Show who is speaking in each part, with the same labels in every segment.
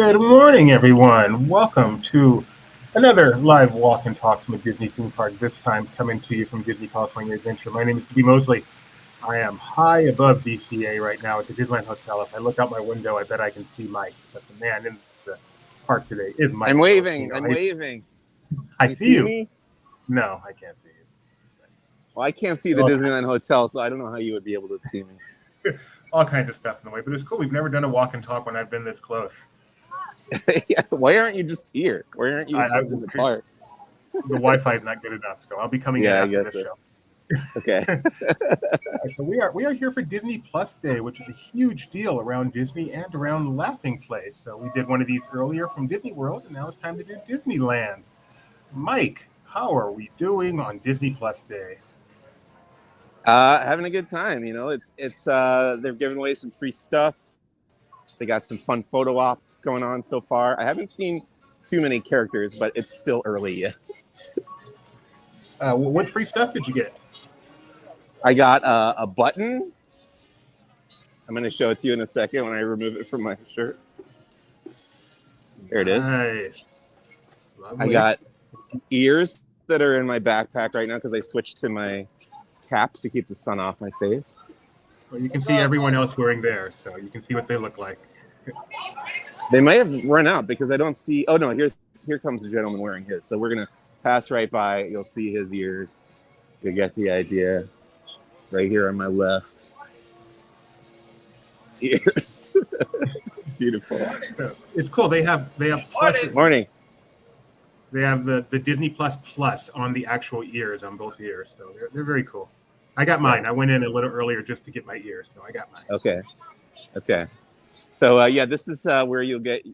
Speaker 1: Good morning, everyone. Welcome to another live walk and talk from a Disney theme park, this time coming to you from Disney California Adventure. My name is Steve Mosley. I am high above DCA right now at the Disneyland Hotel. If I look out my window, I bet I can see Mike. But the man in the park today is Mike.
Speaker 2: I'm waving. I'm waving.
Speaker 1: I see you.
Speaker 2: Me?
Speaker 1: No, I can't see you.
Speaker 2: Well, I can't see the Disneyland Hotel, so I don't know how you would be able to see me.
Speaker 1: All kinds of stuff in the way, but it's cool. We've never done a walk and talk when I've been this close.
Speaker 2: Yeah, why aren't you just here? Why aren't you just in the park?
Speaker 1: The Wi-Fi is not good enough, so I'll be coming in after this show.
Speaker 2: Okay.
Speaker 1: So we are here for Disney Plus Day, which is a huge deal around Disney and around Laughing Place. So we did one of these earlier from Disney World, and now it's time to do Disneyland. Mike, how are we doing on Disney Plus Day?
Speaker 2: Having a good time. You know, it's they're giving away some free stuff. They got some fun photo ops going on so far. I haven't seen too many characters, but it's still early yet.
Speaker 1: What free stuff did you get?
Speaker 2: I got a button. I'm going to show it to you in a second when I remove it from my shirt. There it is.
Speaker 1: Nice.
Speaker 2: I got ears that are in my backpack right now because I switched to my caps to keep the sun off my face.
Speaker 1: Well, you can see everyone else wearing theirs, so you can see what they look like.
Speaker 2: They might have run out because I don't see. Oh no, here comes the gentleman wearing his. So we're gonna pass right by. You'll see his ears. You get the idea. Right here on my left. Ears. Beautiful.
Speaker 1: It's cool. They have plus.
Speaker 2: Morning.
Speaker 1: They have the Disney Plus on the actual ears on both ears, so they're very cool. I got mine. I went in a little earlier just to get my ears, so I got mine.
Speaker 2: Okay. So yeah, this is where you'll get.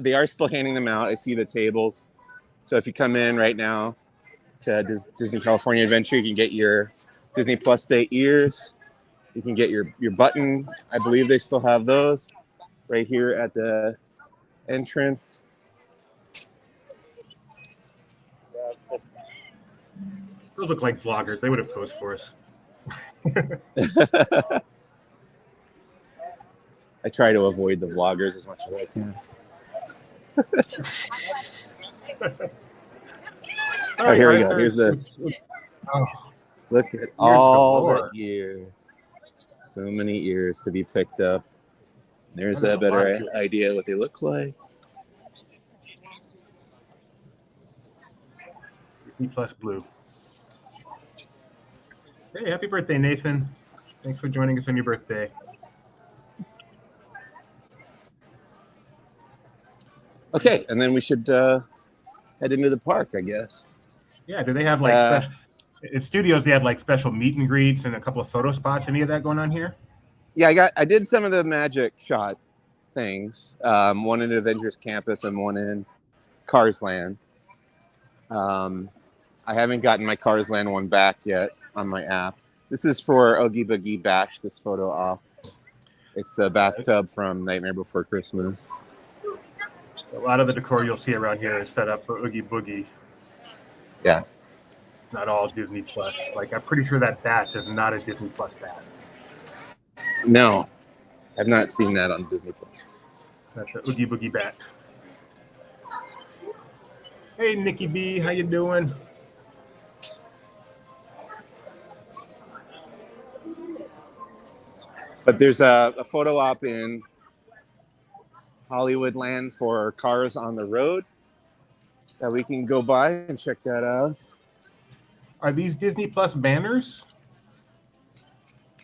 Speaker 2: They are still handing them out. I see the tables. So if you come in right now to Disney California Adventure, you can get your Disney Plus Day ears. You can get your button. I believe they still have those right here at the entrance.
Speaker 1: Those look like vloggers. They would have posed for us.
Speaker 2: I try to avoid the vloggers as much as I can. Oh, here we go. Here's the. Look at all the ears. So many ears to be picked up. There's a better idea what they look like.
Speaker 1: Disney Plus Blue. Hey, happy birthday, Nathan. Thanks for joining us on your birthday.
Speaker 2: Okay, and then we should head into the park, I guess.
Speaker 1: Yeah, do they have like special, in studios they have like special meet and greets and a couple of photo spots? Any of that going on here?
Speaker 2: Yeah, I did some of the magic shot things. One in Avengers Campus and one in Cars Land. I haven't gotten my Cars Land one back yet on my app. This is for Oogie Boogie Bash, this photo off. It's the bathtub from Nightmare Before Christmas.
Speaker 1: A lot of the decor you'll see around here is set up for Oogie Boogie.
Speaker 2: Yeah.
Speaker 1: Not all Disney Plus. Like, I'm pretty sure that bat is not a Disney Plus bat.
Speaker 2: No, I've not seen that on Disney Plus.
Speaker 1: That's the Oogie Boogie bat. Hey, Nikki B, how you doing?
Speaker 2: But there's a photo op in Hollywood Land for Cars on the Road that we can go by and check that out.
Speaker 1: Are these Disney Plus banners?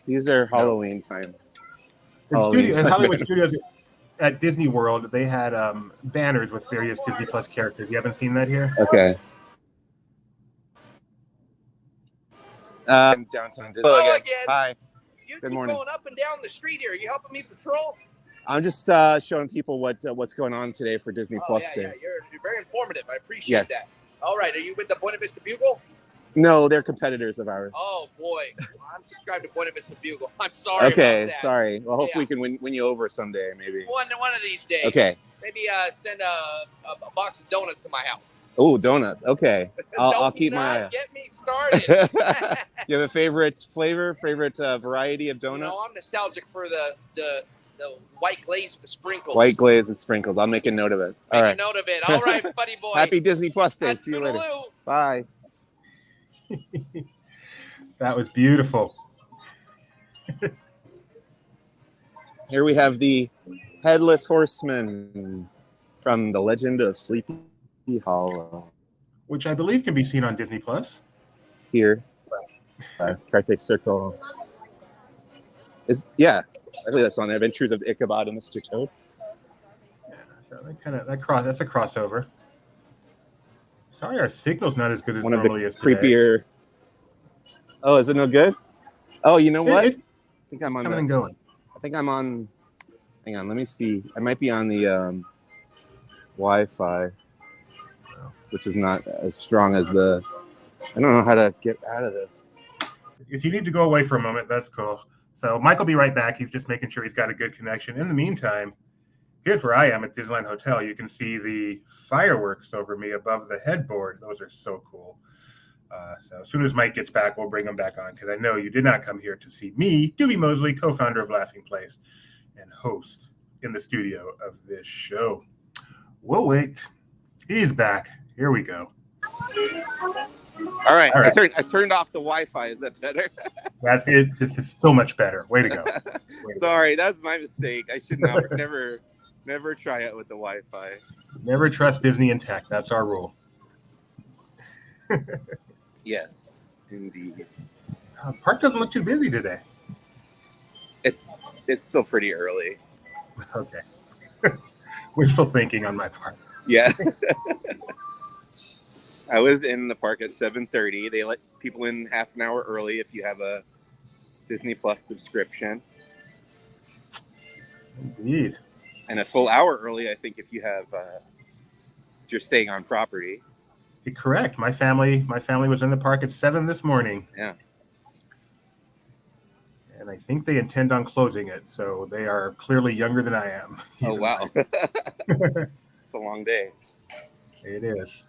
Speaker 2: These are Halloween time.
Speaker 1: At Hollywood Studios at Disney World, they had banners with various Disney Plus characters. You haven't seen that here?
Speaker 2: Okay. Downtown Disney.
Speaker 3: Hello again.
Speaker 2: Hi.
Speaker 3: You
Speaker 2: Good
Speaker 3: keep
Speaker 2: morning.
Speaker 3: going up and down the street here. You helping me patrol?
Speaker 2: I'm just showing people what's going on today for Disney Plus Day.
Speaker 3: Yeah. You're very informative. I appreciate
Speaker 2: Yes.
Speaker 3: that. All right. Are you with the Buena Vista Bugle?
Speaker 2: No, they're competitors of ours.
Speaker 3: Oh, boy. I'm subscribed to Buena Vista Bugle. I'm sorry
Speaker 2: Okay,
Speaker 3: about that.
Speaker 2: sorry. Well, hopefully
Speaker 3: Yeah.
Speaker 2: we can win you over someday, maybe.
Speaker 3: One of these days.
Speaker 2: Okay.
Speaker 3: Maybe send a box of donuts to my house.
Speaker 2: Oh, donuts. Okay. I'll keep
Speaker 3: Don't
Speaker 2: my eye.
Speaker 3: get me started.
Speaker 2: You have a favorite flavor, favorite variety of donut?
Speaker 3: I'm nostalgic for the the white glaze with the sprinkles.
Speaker 2: White glaze and sprinkles. I'll make a note of it. All
Speaker 3: Make
Speaker 2: right.
Speaker 3: a note of it. All right, buddy boy.
Speaker 2: Happy Disney Plus Day. See you later.
Speaker 3: Toodaloo.
Speaker 2: Bye.
Speaker 1: That was beautiful.
Speaker 2: Here we have the Headless Horseman from The Legend of Sleepy Hollow.
Speaker 1: Which I believe can be seen on Disney Plus.
Speaker 2: Here. Carthay Circle. I believe that's on there. Adventures of Ichabod and Mr. Toad.
Speaker 1: Yeah, so that's a crossover. Sorry, our signal's not as good as
Speaker 2: One of the
Speaker 1: normally is today.
Speaker 2: creepier. Oh, is it no good? Oh, you know what?
Speaker 1: I
Speaker 2: think I'm on
Speaker 1: coming and going.
Speaker 2: I think I'm on. Hang on, let me see. I might be on the Wi-Fi, which is not as strong as the. I don't know how to get out of this.
Speaker 1: If you need to go away for a moment, that's cool. So Mike will be right back. He's just making sure he's got a good connection. In the meantime, here's where I am at Disneyland Hotel. You can see the fireworks over me above the headboard. Those are so cool. So as soon as Mike gets back, we'll bring him back on because I know you did not come here to see me, Doobie Mosley, co-founder of Laughing Place and host in the studio of this show. We'll wait. He's back. Here we go.
Speaker 2: All right.
Speaker 1: All right.
Speaker 2: I turned off the Wi-Fi. Is that better?
Speaker 1: That's it. This is so much better. Way to go.
Speaker 2: Sorry, that's my mistake. I should never try it with the Wi-Fi.
Speaker 1: Never trust Disney and tech. That's our rule.
Speaker 2: Yes, indeed.
Speaker 1: Park doesn't look too busy today.
Speaker 2: It's still pretty early.
Speaker 1: Okay. Wishful thinking on my part.
Speaker 2: Yeah. I was in the park at 7:30. They let people in half an hour early if you have a Disney Plus subscription.
Speaker 1: Indeed.
Speaker 2: And a full hour early, I think, if you have if you're staying on property.
Speaker 1: You're correct. My family was in the park at 7 this morning.
Speaker 2: Yeah.
Speaker 1: And I think they intend on closing it, so they are clearly younger than I am.
Speaker 2: Oh wow. It's a long day.
Speaker 1: It is.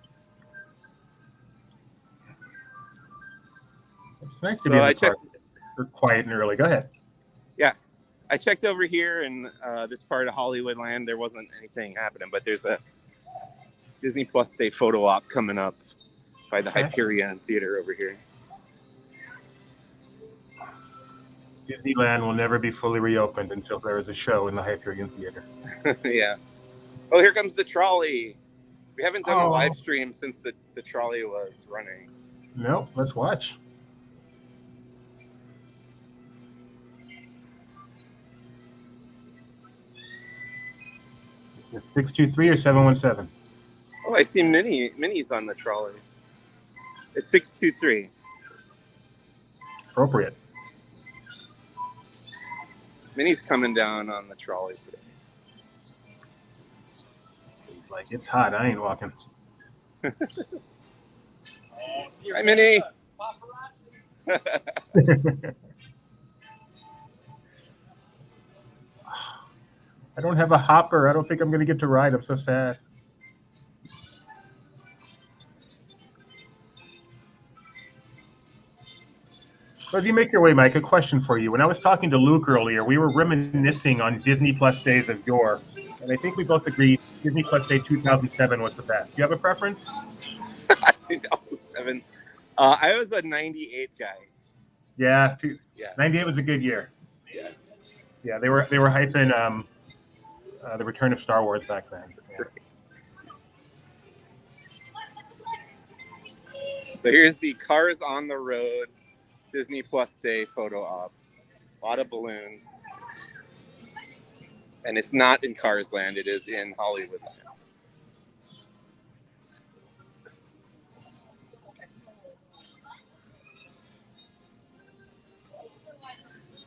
Speaker 1: It's nice to be in the park. We're quiet and early. Go ahead.
Speaker 2: Yeah. I checked over here in this part of Hollywoodland. There wasn't anything happening, but there's a Disney Plus Day photo op coming up by the Hyperion Theater over here.
Speaker 1: Disneyland will never be fully reopened until there is a show in the Hyperion Theater.
Speaker 2: Yeah. Oh, here comes the trolley. We haven't done a live stream since the trolley was running.
Speaker 1: No, let's watch. Is it 623 or 717?
Speaker 2: Oh, I see minis on the trolley. It's 623.
Speaker 1: Appropriate.
Speaker 2: Minnie's coming down on the trolley today.
Speaker 1: He's like, it's hot. I ain't walking.
Speaker 2: Hi, Minnie.
Speaker 1: I don't have a hopper. I don't think I'm going to get to ride. I'm so sad. So as you make your way, Mike, a question for you. When I was talking to Luke earlier, we were reminiscing on Disney Plus days of yore, and I think we both agreed Disney Plus Day 2007 was the best. Do you have a preference?
Speaker 2: 2007. I was a 98 guy.
Speaker 1: Yeah,
Speaker 2: Yeah.
Speaker 1: 98 was a good year.
Speaker 2: Yeah.
Speaker 1: Yeah, they were hyping the return of Star Wars back then. Yeah.
Speaker 2: So here's the Cars on the Road Disney Plus Day photo op. A lot of balloons. And it's not in Cars Land, it is in Hollywood.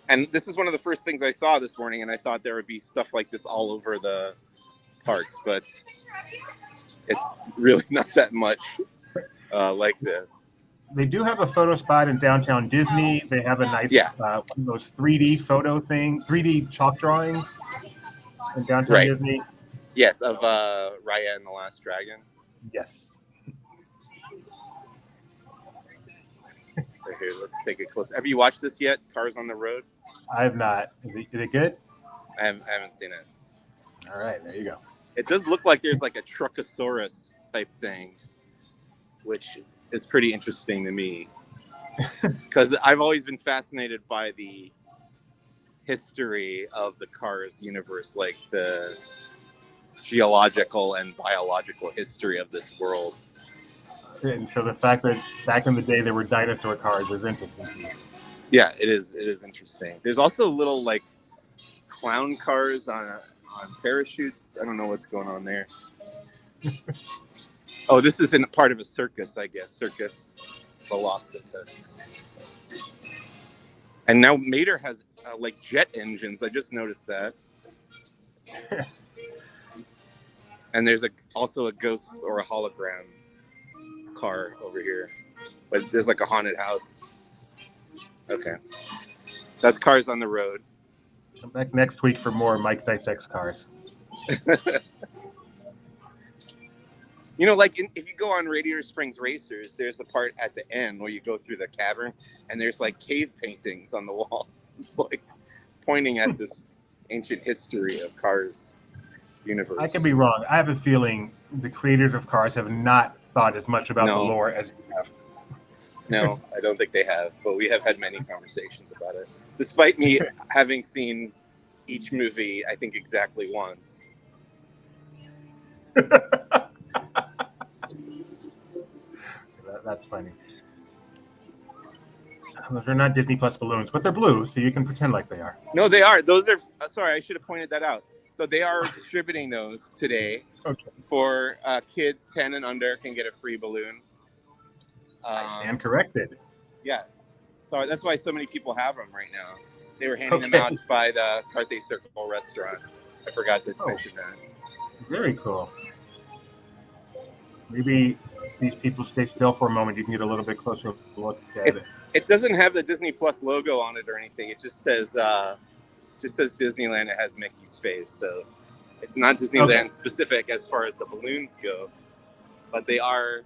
Speaker 2: And this is one of the first things I saw this morning, and I thought there would be stuff like this all over the parks, but it's really not that much like this.
Speaker 1: They do have a photo spot in downtown Disney. They have a nice one of those 3D photo things, 3D chalk drawings in downtown Disney.
Speaker 2: Yes, of Raya and the Last Dragon.
Speaker 1: Yes.
Speaker 2: So here, let's take a close. Have you watched this yet? Cars on the Road?
Speaker 1: I have not. Is it good?
Speaker 2: I haven't seen it.
Speaker 1: All right, there you go.
Speaker 2: It does look like there's like a Truckosaurus type thing, which is pretty interesting to me. Because I've always been fascinated by the history of the Cars universe, like the geological and biological history of this world.
Speaker 1: And so the fact that back in the day there were dinosaur cars is interesting to you.
Speaker 2: Yeah, it is. It is interesting. There's also little like clown cars on parachutes. I don't know what's going on there. Oh, this isn't part of a circus, I guess. Circus Velocitus. And now Mater has like jet engines. I just noticed that. And there's also a ghost or a hologram car over here. But there's like a haunted house. Okay. That's Cars on the Road.
Speaker 1: Come back next week for more Mike Dissects Cars.
Speaker 2: You know, like if you go on Radiator Springs Racers, there's the part at the end where you go through the cavern and there's like cave paintings on the walls. It's like pointing at this ancient history of Cars universe.
Speaker 1: I could be wrong. I have a feeling the creators of Cars have not thought as much about the lore as you have.
Speaker 2: No, I don't think they have, but we have had many conversations about it. Despite me having seen each movie, I think exactly once.
Speaker 1: That's funny. Those are not Disney Plus balloons, but they're blue, so you can pretend like they are.
Speaker 2: No, they are. Those are. Sorry, I should have pointed that out. So they are distributing those today for kids 10 and under can get a free balloon.
Speaker 1: I stand corrected.
Speaker 2: Yeah. Sorry, that's why so many people have them right now. They were handing them out by the Carthay Circle restaurant. I forgot to mention that.
Speaker 1: Very cool. Maybe these people stay still for a moment. You can get a little bit closer look at it.
Speaker 2: It doesn't have the Disney Plus logo on it or anything. It just says Disneyland. It has Mickey's face, so it's not Disneyland specific as far as the balloons go. But they are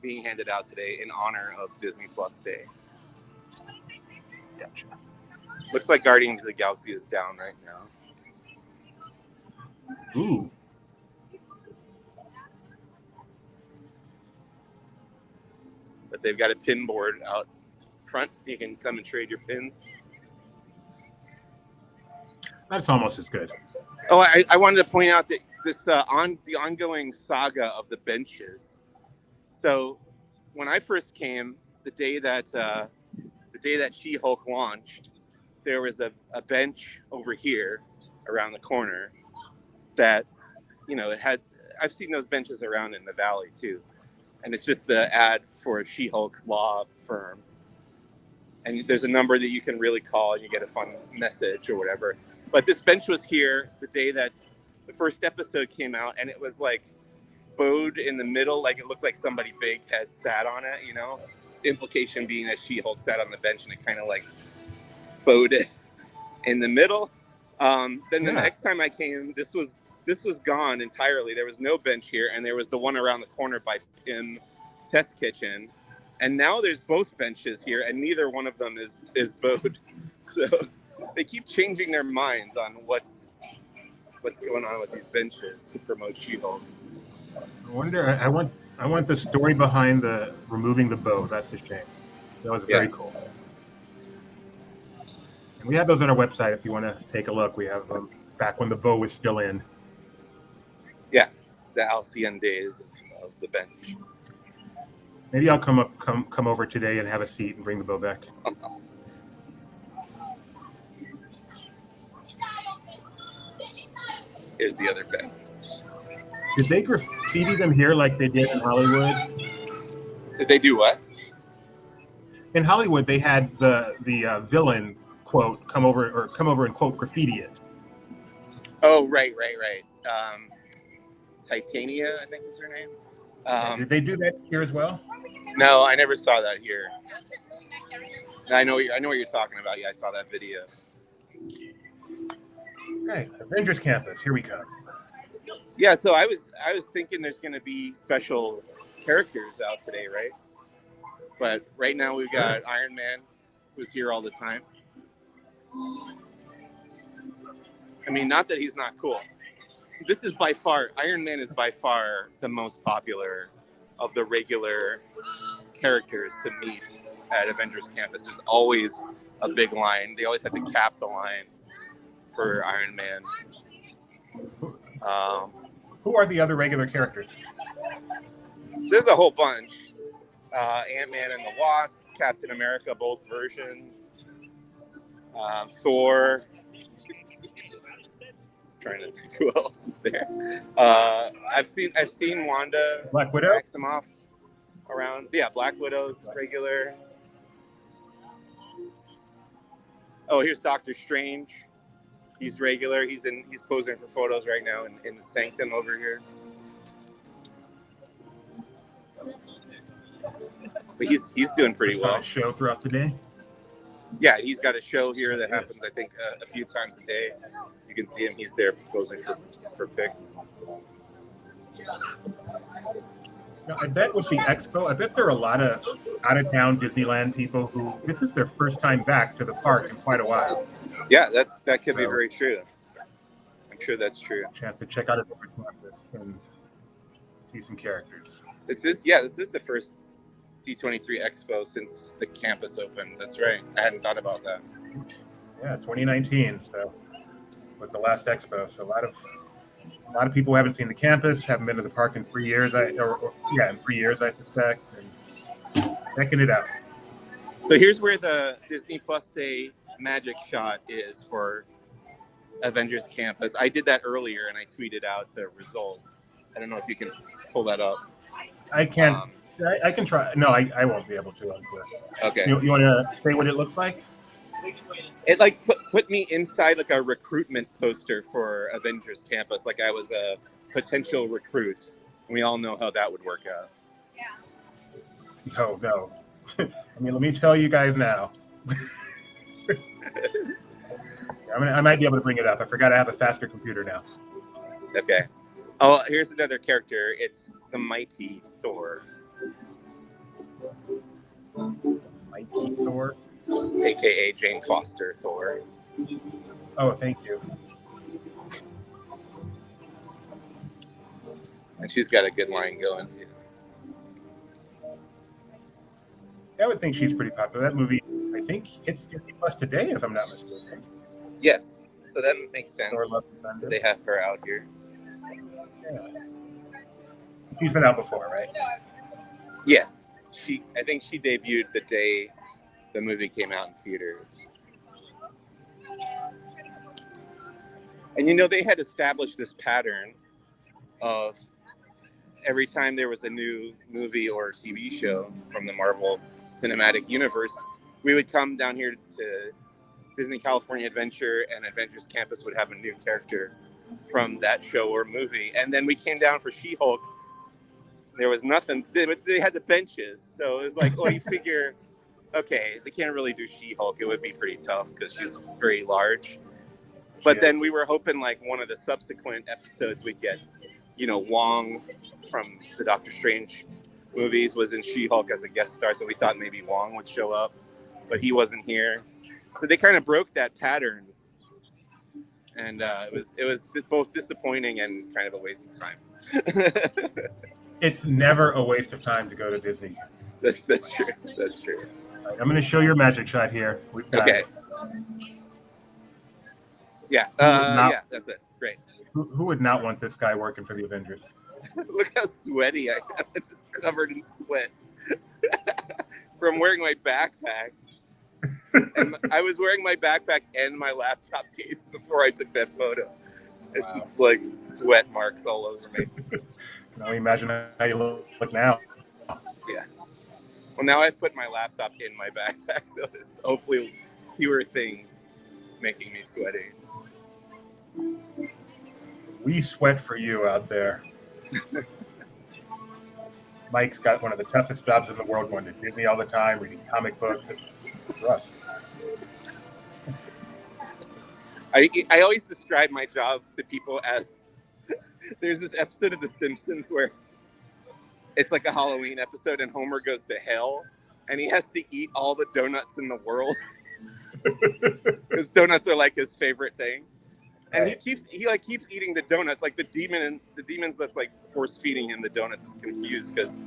Speaker 2: being handed out today in honor of Disney Plus Day.
Speaker 1: Gotcha.
Speaker 2: Looks like Guardians of the Galaxy is down right now.
Speaker 1: Ooh.
Speaker 2: But they've got a pin board out front. You can come and trade your pins.
Speaker 1: That's almost as good.
Speaker 2: Oh, I wanted to point out that this the ongoing saga of the benches. So when I first came, the day that She-Hulk launched, there was a bench over here around the corner that, you know, it had. I've seen those benches around in the valley too, and it's just the ad for She-Hulk's law firm. And there's a number that you can really call, and you get a fun message or whatever. But this bench was here the day that the first episode came out, and it was like bowed in the middle, like it looked like somebody big had sat on it, you know? The implication being that She-Hulk sat on the bench and it kind of like bowed it in the middle. Then the next time I came, this was gone entirely. There was no bench here, and there was the one around the corner by Pim Test Kitchen. And now there's both benches here, and neither one of them is bowed. So they keep changing their minds on what's going on with these benches to promote She-Hulk.
Speaker 1: I wonder. I want the story behind the removing the bow. That's a shame. That was very cool. And we have those on our website if you want to take a look. We have them back when the bow was still in.
Speaker 2: Yeah, the halcyon days of the bench.
Speaker 1: Maybe I'll come over today and have a seat and bring the bow back.
Speaker 2: Here's the other bench.
Speaker 1: Did they graffiti them here like they did in Hollywood?
Speaker 2: Did they do what?
Speaker 1: In Hollywood, they had the villain quote come over and quote graffiti it.
Speaker 2: Oh, right. Titania, I think is her name.
Speaker 1: Did they do that here as well?
Speaker 2: No, I never saw that here. I know what you're talking about. Yeah, I saw that video.
Speaker 1: Right, Avengers Campus. Here we come.
Speaker 2: Yeah, so I was thinking there's going to be special characters out today, right? But right now we've got Iron Man, who's here all the time. I mean, not that he's not cool. This is by far, Iron Man is by far the most popular of the regular characters to meet at Avengers Campus. There's always a big line. They always have to cap the line for Iron Man.
Speaker 1: Who are the other regular characters?
Speaker 2: There's a whole bunch. Ant-Man and the Wasp, Captain America, both versions. Thor. Trying to think who else is there. I've seen Wanda,
Speaker 1: Black Widow,
Speaker 2: Maximoff around. Yeah, Black Widow's regular. Oh, here's Doctor Strange. He's regular. He's posing for photos right now in the sanctum over here. But he's doing pretty well.
Speaker 1: A show throughout the day.
Speaker 2: Yeah, he's got a show here that happens, I think, a few times a day. You can see him. He's there posing for pics.
Speaker 1: Now, I bet with the expo, I bet there are a lot of out-of-town Disneyland people who this is their first time back to the park in quite a while.
Speaker 2: Yeah, that could be very true. I'm sure that's true.
Speaker 1: Chance to check out a different campus and see some characters.
Speaker 2: This is the first D23 Expo since the campus opened. That's right. I hadn't thought about that.
Speaker 1: Yeah, 2019. So with the last expo, so a lot of people who haven't seen the campus, haven't been to the park in 3 years. In 3 years, I suspect, and checking it out.
Speaker 2: So here's where the Disney Plus Day magic shot is for Avengers Campus. I did that earlier, and I tweeted out the result. I don't know if you can pull that up.
Speaker 1: I can. I can try. No, I won't be able to.
Speaker 2: Okay.
Speaker 1: You want to say what it looks like?
Speaker 2: It like put me inside like a recruitment poster for Avengers Campus, like I was a potential recruit. We all know how that would work out.
Speaker 1: Yeah. No. I mean, let me tell you guys now. I might be able to bring it up. I forgot I have a faster computer now.
Speaker 2: Okay. Oh, here's another character. It's the Mighty Thor.
Speaker 1: Mighty Thor?
Speaker 2: AKA Jane Foster Thor.
Speaker 1: Oh, thank you.
Speaker 2: And she's got a good line going too.
Speaker 1: I would think she's pretty popular. That movie, I think, hits Disney Plus today, if I'm not mistaken.
Speaker 2: Yes. So that makes sense
Speaker 1: that
Speaker 2: they have her out here.
Speaker 1: Yeah. She's been out before, right?
Speaker 2: Yes. I think she debuted the day the movie came out in theaters. And they had established this pattern of every time there was a new movie or TV show from the Marvel Cinematic Universe, we would come down here to Disney California Adventure, and Avengers Campus would have a new character from that show or movie. And then we came down for She-Hulk. There was nothing. They had the benches. So it was like, you figure, okay, they can't really do She-Hulk. It would be pretty tough because she's very large. But then we were hoping like one of the subsequent episodes we'd get, Wong from the Doctor Strange movies was in She-Hulk as a guest star. So we thought maybe Wong would show up, but he wasn't here. So they kind of broke that pattern. And it was both disappointing and kind of a waste of time.
Speaker 1: It's never a waste of time to go to Disney.
Speaker 2: That's true. That's true.
Speaker 1: All right, I'm going to show your magic shot here.
Speaker 2: Okay. Yeah. Yeah, that's it. Great.
Speaker 1: Who would not want this guy working for the Avengers?
Speaker 2: Look how sweaty I am. I'm just covered in sweat from wearing my backpack. And I was wearing my backpack and my laptop case before I took that photo. It's just like sweat marks all over me.
Speaker 1: Can only imagine how you look now.
Speaker 2: Yeah. Well, now I've put my laptop in my backpack, so there's hopefully fewer things making me sweaty.
Speaker 1: We sweat for you out there. Mike's got one of the toughest jobs in the world, going to Disney all the time, reading comic books. It's rough.
Speaker 2: I always describe my job to people as there's this episode of The Simpsons where it's like a Halloween episode and Homer goes to hell and he has to eat all the donuts in the world because donuts are like his favorite thing. And
Speaker 1: Right.
Speaker 2: he keeps eating the donuts. Like the demon's that's like force feeding him the donuts is confused because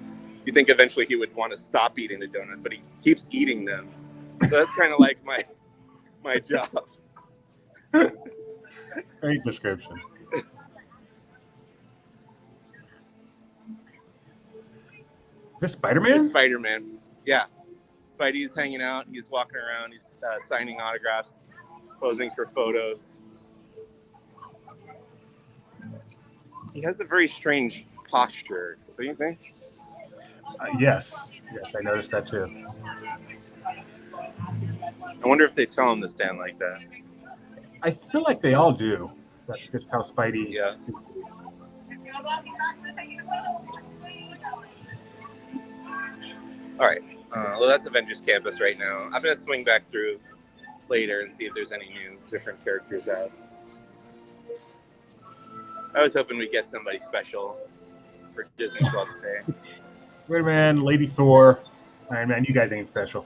Speaker 2: you think eventually he would want to stop eating the donuts, but he keeps eating them. So that's kind of like my job.
Speaker 1: Great description. Is this Spider-Man?
Speaker 2: Spider-Man. Yeah. Spidey's hanging out. He's walking around. He's signing autographs, posing for photos. He has a very strange posture, don't you think?
Speaker 1: Yes, I noticed that too.
Speaker 2: I wonder if they tell him to stand like that.
Speaker 1: I feel like they all do. That's just how Spidey.
Speaker 2: Yeah. All right. Well, that's Avengers Campus right now. I'm gonna swing back through later and see if there's any new different characters out. I was hoping we'd get somebody special for Disney Plus Day.
Speaker 1: Spider-Man, Lady Thor, Iron Man. You guys ain't special.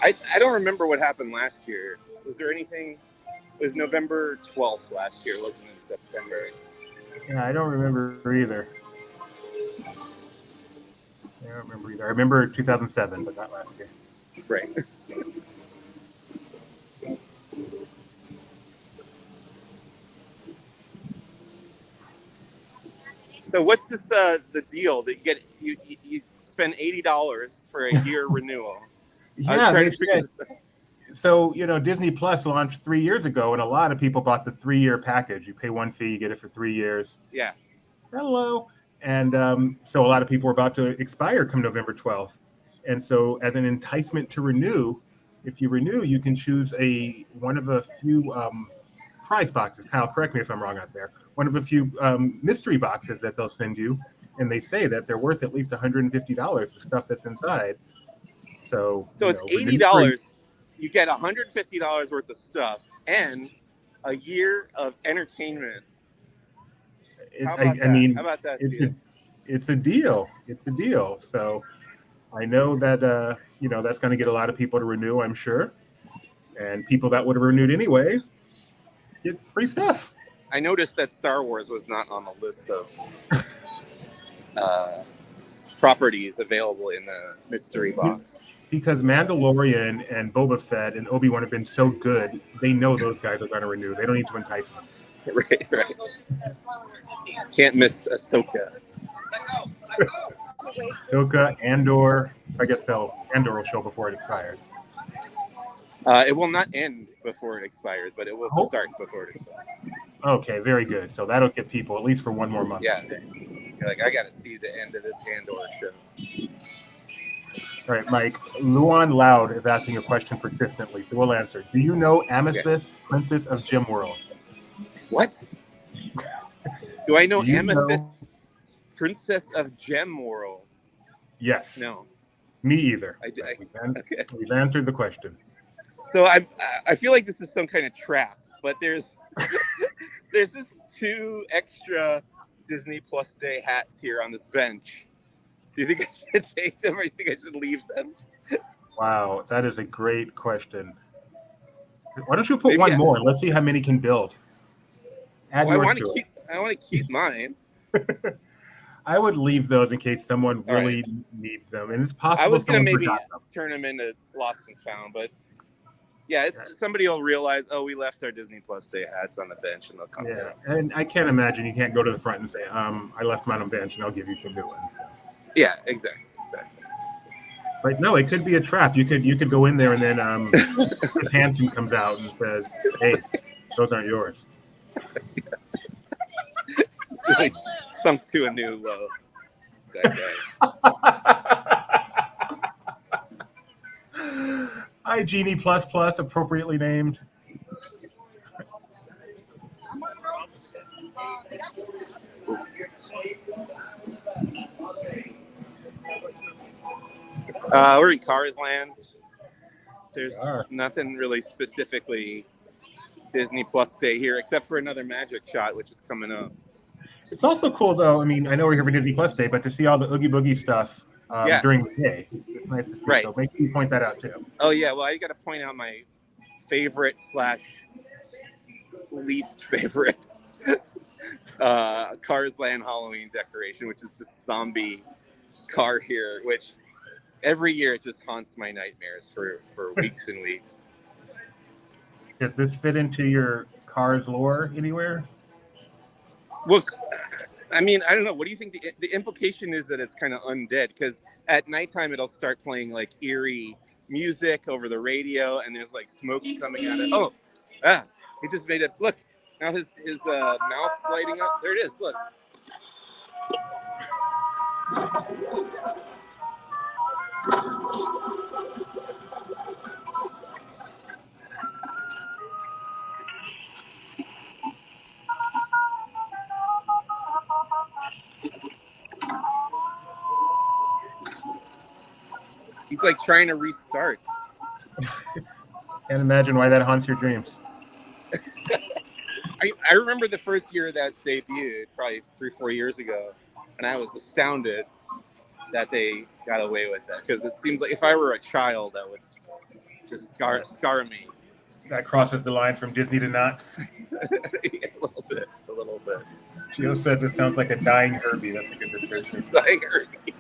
Speaker 2: I don't remember what happened last year. Was there anything? It was November 12th last year. It wasn't in September.
Speaker 1: Yeah, I don't remember either. I remember 2007, but not last year.
Speaker 2: Right. So what's this? The deal that you get? You spend $80 for a year renewal.
Speaker 1: Yeah, they said. So, Disney Plus launched 3 years ago, and a lot of people bought the 3-year package. You pay one fee, you get it for 3 years.
Speaker 2: Yeah.
Speaker 1: Hello. And so a lot of people were about to expire come November 12th. And so as an enticement to renew, if you renew, you can choose one of a few prize boxes. Kyle, correct me if I'm wrong out there. One of a few mystery boxes that they'll send you. And they say that they're worth at least $150 for stuff that's inside. So
Speaker 2: it's $80. You get $150 worth of stuff and a year of entertainment. How about that?
Speaker 1: It's a deal. It's a deal. So I know that that's going to get a lot of people to renew, I'm sure, and people that would have renewed anyway get free stuff.
Speaker 2: I noticed that Star Wars was not on the list of properties available in the mystery box.
Speaker 1: Because Mandalorian and Boba Fett and Obi-Wan have been so good, they know those guys are going to renew. They don't need to entice them.
Speaker 2: Right. Can't miss Ahsoka.
Speaker 1: Ahsoka, Andor. I guess Andor will show before it expires.
Speaker 2: It will not end before it expires, but it will start before it expires.
Speaker 1: Okay, very good. So that'll get people at least for one more month.
Speaker 2: Yeah. You're like, I got to see the end of this Andor show.
Speaker 1: All right, Mike. Luan Loud is asking a question persistently, so we'll answer. Do you know Amethyst, Princess of Gem World?
Speaker 2: What? Do I know Amethyst, Princess of Gem World?
Speaker 1: Yes.
Speaker 2: No.
Speaker 1: Me either.
Speaker 2: Okay.
Speaker 1: We've answered the question.
Speaker 2: So I feel like this is some kind of trap, but there's just 2 extra Disney Plus Day hats here on this bench. Do you think I should take them or do you think I should leave them?
Speaker 1: Wow, that is a great question. Why don't you put one more? Let's see how many can build. I want
Speaker 2: to keep mine.
Speaker 1: I would leave those in case someone really needs them, and it's possible.
Speaker 2: I was going to maybe turn them into lost and found, but yeah, somebody will realize, we left our Disney Plus Day hats on the bench, and they'll come.
Speaker 1: Yeah, and I can't imagine you can't go to the front and say, I left mine on the bench, and I'll give you some new ones.
Speaker 2: Yeah, exactly.
Speaker 1: But no, it could be a trap. You could go in there, and then this Hanson comes out and says, "Hey, those aren't yours."
Speaker 2: It's really sunk to a new low.
Speaker 1: Hi, Genie Plus Plus, appropriately named.
Speaker 2: We're in Cars Land. There's nothing really specifically Disney Plus Day here, except for another Magic Shot, which is coming up.
Speaker 1: It's also cool, though. I mean, I know we're here for Disney Plus Day, but to see all the Oogie Boogie stuff during the day, it's nice to see.
Speaker 2: Right.
Speaker 1: So make sure you point that out too.
Speaker 2: Oh yeah, well, I got to point out my favorite / least favorite Cars Land Halloween decoration, which is the zombie car here, which every year it just haunts my nightmares for weeks and weeks.
Speaker 1: Does this fit into your Cars lore anywhere?
Speaker 2: Well, I mean, I don't know. What do you think? The implication is that it's kind of undead, because at nighttime it'll start playing like eerie music over the radio, and there's like smoke coming out of it. Oh, he just made it. Look, now his mouth's lighting up. There it is. Look. He's like trying to restart.
Speaker 1: Can't imagine why that haunts your dreams.
Speaker 2: I remember the first year that debuted, probably 3-4 years ago, and I was astounded that they got away with that, because it seems like if I were a child, that would just scar me.
Speaker 1: That crosses the line from Disney to not.
Speaker 2: Yeah, a little bit.
Speaker 1: Gio says it sounds like a dying Herbie. That's a good description.
Speaker 2: Dying Herbie.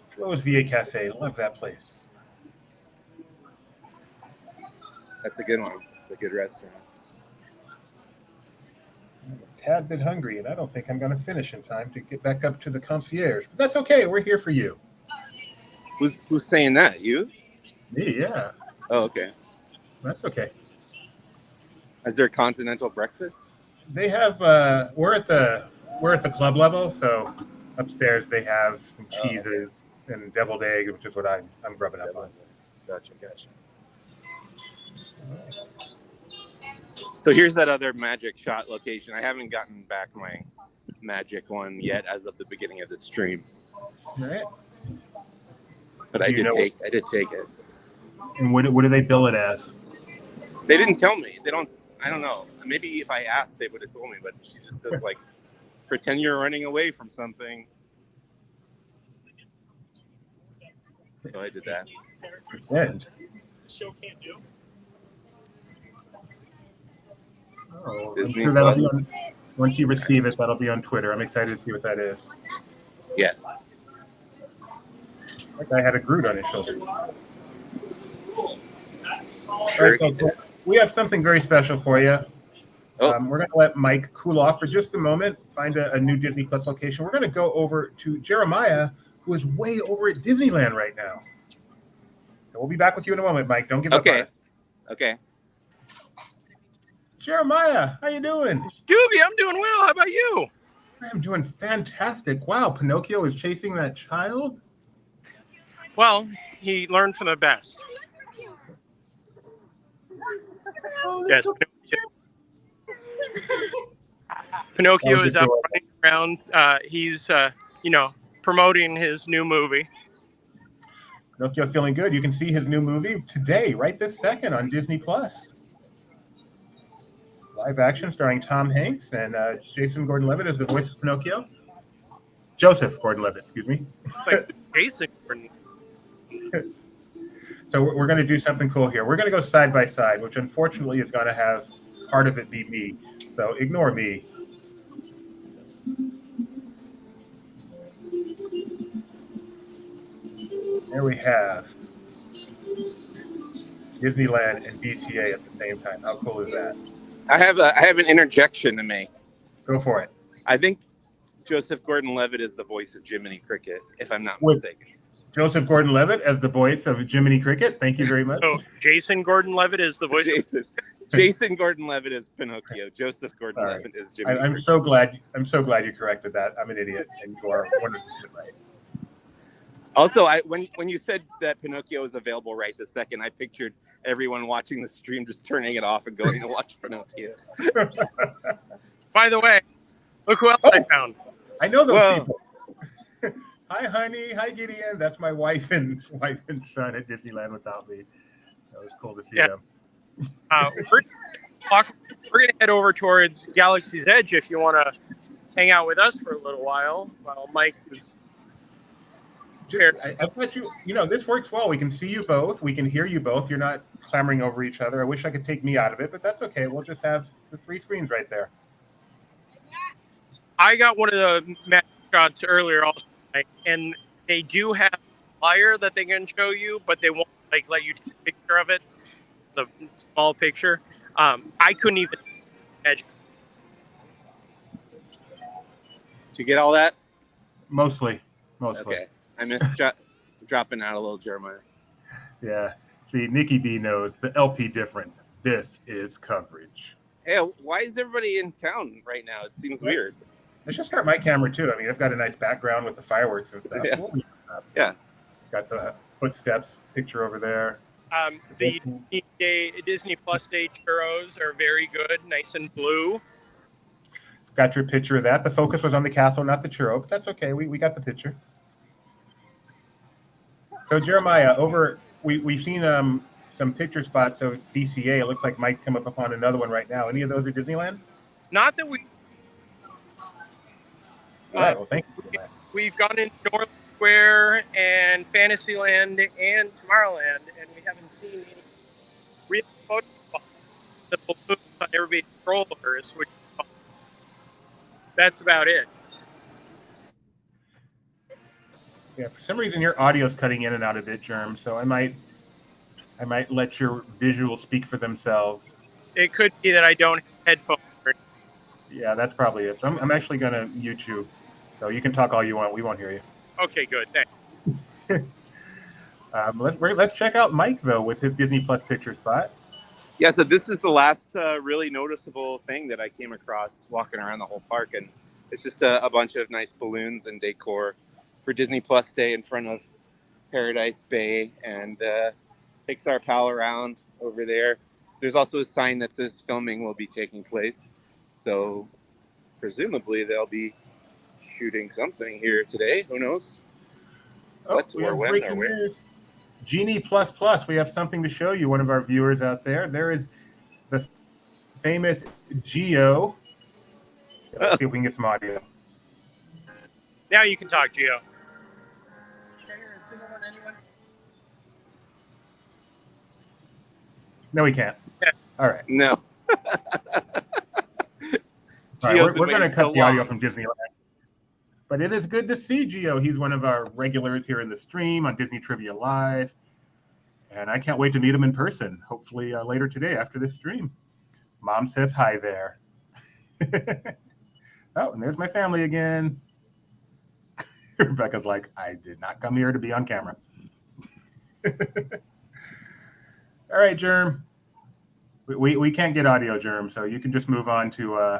Speaker 1: Flo's VA Cafe. Love that place.
Speaker 2: That's a good one. It's a good restaurant.
Speaker 1: I'm a tad bit hungry, and I don't think I'm going to finish in time to get back up to the concierge. But that's okay. We're here for you.
Speaker 2: Who's saying that? You?
Speaker 1: Me, yeah.
Speaker 2: Oh, okay.
Speaker 1: That's okay.
Speaker 2: Is there a continental breakfast?
Speaker 1: They have. We're at the club level, so upstairs they have some cheeses and deviled egg, which is what I'm rubbing up on.
Speaker 2: Gotcha. So here's that other magic shot location. I haven't gotten back my magic one yet as of the beginning of the stream.
Speaker 1: All right.
Speaker 2: But I did take it.
Speaker 1: And what do they bill it as?
Speaker 2: They didn't tell me. I don't know. Maybe if I asked, they would have told me. But she just says, like, pretend you're running away from something. So I did that.
Speaker 1: Pretend.
Speaker 2: Disney
Speaker 1: I'm sure
Speaker 2: Plus.
Speaker 1: Once you receive it, that'll be on Twitter. I'm excited to see what that is.
Speaker 2: Yes.
Speaker 1: That guy had a Groot on his shoulder.
Speaker 2: Sure.
Speaker 1: All right, so we have something very special for you.
Speaker 2: Oh.
Speaker 1: We're going to let Mike cool off for just a moment, find a new Disney Plus location. We're going to go over to Jeremiah, who is way over at Disneyland right now. So we'll be back with you in a moment, Mike. Don't give up on it.
Speaker 2: Okay.
Speaker 1: Jeremiah, how you doing?
Speaker 4: Doobie, I'm doing well. How about you?
Speaker 1: I'm doing fantastic. Wow, Pinocchio is chasing that child?
Speaker 4: Well, he learned from the best.
Speaker 1: Oh,
Speaker 4: Yes,
Speaker 1: so
Speaker 4: Pinocchio
Speaker 1: Oh,
Speaker 4: is
Speaker 1: good
Speaker 4: out
Speaker 1: boy.
Speaker 4: running around. He's, promoting his new movie.
Speaker 1: Pinocchio feeling good. You can see his new movie today, right this second on Disney Plus. Live action starring Tom Hanks and Jason Gordon-Levitt as the voice of Pinocchio. Joseph Gordon-Levitt, excuse me.
Speaker 4: It's like Jason.
Speaker 1: So we're going to do something cool here. We're going to go side by side, which unfortunately is going to have part of it be me. So ignore me. There we have Disneyland and BTA at the same time. How cool is that?
Speaker 2: I have an interjection to make.
Speaker 1: Go for it.
Speaker 2: I think Joseph Gordon-Levitt is the voice of Jiminy Cricket, if I'm not
Speaker 1: With-
Speaker 2: mistaken.
Speaker 1: Joseph Gordon-Levitt as the voice of Jiminy Cricket. Thank you very much.
Speaker 4: So Jason Gordon-Levitt is the voice.
Speaker 2: Jason Gordon-Levitt is Pinocchio. Joseph Gordon-Levitt is Jiminy
Speaker 1: I'm
Speaker 2: Cricket.
Speaker 1: so glad you corrected that. I'm an idiot, and you are 100% right.
Speaker 2: Also, when you said that Pinocchio is available right this second, I pictured everyone watching the stream just turning it off and going to watch Pinocchio.
Speaker 4: By the way, look who else I found.
Speaker 1: I know those
Speaker 2: Whoa.
Speaker 1: people. Hi, honey. Hi, Gideon. That's my wife and son at Disneyland without me. That was cool to see
Speaker 4: Yeah.
Speaker 1: them.
Speaker 4: We're going to head over towards Galaxy's Edge if you want to hang out with us for a little while Mike is
Speaker 1: I've got you. You know, this works well. We can see you both. We can hear you both. You're not clamoring over each other. I wish I could take me out of it, but that's okay. We'll just have the 3 screens right there.
Speaker 4: I got one of the match shots earlier also, and they do have a flyer that they can show you, but they won't like let you take a picture of it. The small picture. I couldn't even imagine.
Speaker 2: Did you get all that?
Speaker 1: Mostly.
Speaker 2: Okay. I missed dropping out a little, Jeremiah.
Speaker 1: Yeah. See, Nikki B knows the LP difference. This is coverage.
Speaker 2: Hey, why is everybody in town right now? It seems weird.
Speaker 1: Let's just start my camera too. I mean, I've got a nice background with the fireworks and stuff.
Speaker 2: Yeah.
Speaker 1: Got the footsteps picture over there.
Speaker 4: The Disney Plus Day churros are very good, nice and blue.
Speaker 1: Got your picture of that. The focus was on the castle, not the churro, but that's okay. We got the picture. So Jeremiah, we've seen some picture spots of DCA. It looks like Mike come up upon another one right now. Any of those are Disneyland?
Speaker 4: Not that we.
Speaker 1: All right. Well, thank you.
Speaker 4: We've gone into North Square and Fantasyland and Tomorrowland, and we haven't seen any real photo spots. The balloons on everybody's strollers, which that's about it.
Speaker 1: Yeah, for some reason your audio's cutting in and out a bit, Germ. So I might let your visuals speak for themselves.
Speaker 4: It could be that I don't have headphones.
Speaker 1: Yeah, that's probably it. So I'm actually going to mute you. So you can talk all you want. We won't hear you.
Speaker 4: Okay, good. Thanks.
Speaker 1: Let's check out Mike, though, with his Disney Plus picture spot.
Speaker 2: Yeah, so this is the last really noticeable thing that I came across walking around the whole park. And it's just a bunch of nice balloons and decor for Disney Plus Day in front of Paradise Bay and Pixar Pal around over there. There's also a sign that says filming will be taking place. So presumably they'll be shooting something here today. Who knows?
Speaker 1: What or when or where? News. Genie Plus Plus. We have something to show you. One of our viewers out there. There is the famous Geo. Let's see if we can get some audio.
Speaker 4: Now you can talk, Geo.
Speaker 1: No, we can't.
Speaker 4: Yeah.
Speaker 1: All right.
Speaker 2: No.
Speaker 1: All right, we're going to cut the audio from Disneyland. But it is good to see Geo. He's one of our regulars here in the stream on Disney Trivia Live. And I can't wait to meet him in person, hopefully later today after this stream. Mom says hi there. Oh, and there's my family again. Rebecca's like, I did not come here to be on camera. All right, Germ. We can't get audio, Germ, so you can just move on to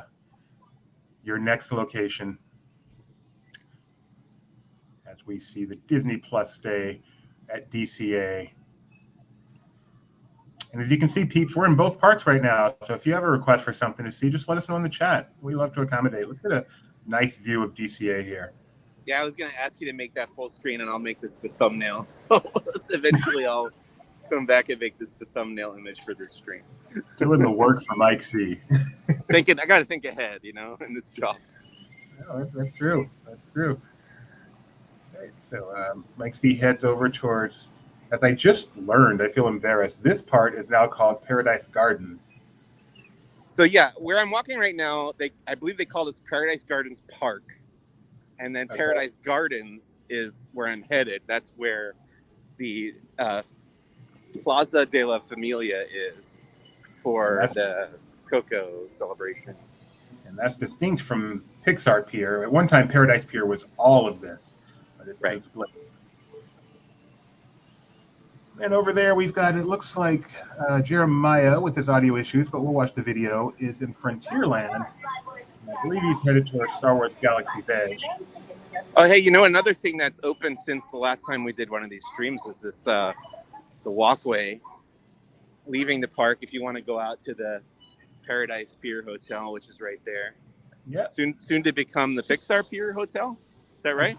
Speaker 1: your next location. As we see the Disney Plus Day at DCA. And as you can see, peeps, we're in both parks right now. So if you have a request for something to see, just let us know in the chat. We love to accommodate. Let's get a nice view of DCA here.
Speaker 2: Yeah, I was going to ask you to make that full screen, and I'll make this the thumbnail. Eventually, I'll come back and make this the thumbnail image for this stream.
Speaker 1: Doing the work for Mike C.
Speaker 2: I got to think ahead, in this job.
Speaker 1: Oh, that's true. That's true. Okay, so Mike C heads over towards, as I just learned, I feel embarrassed. This part is now called Paradise Gardens.
Speaker 2: So yeah, where I'm walking right now, I believe they call this Paradise Gardens Park. And then Paradise Gardens is where I'm headed. That's where the Plaza de la Familia is for the Coco celebration.
Speaker 1: And that's distinct from Pixar Pier. At one time, Paradise Pier was all of this. But it's been split. And over there, we've got, it looks like Jeremiah with his audio issues, but we'll watch the video, is in Frontierland. I believe he's headed towards Star Wars Galaxy's Edge.
Speaker 2: Oh, hey, another thing that's open since the last time we did one of these streams is this, the walkway leaving the park if you want to go out to the Paradise Pier Hotel, which is right there.
Speaker 1: Yeah.
Speaker 2: Soon to become the Pixar Pier Hotel. Is that right?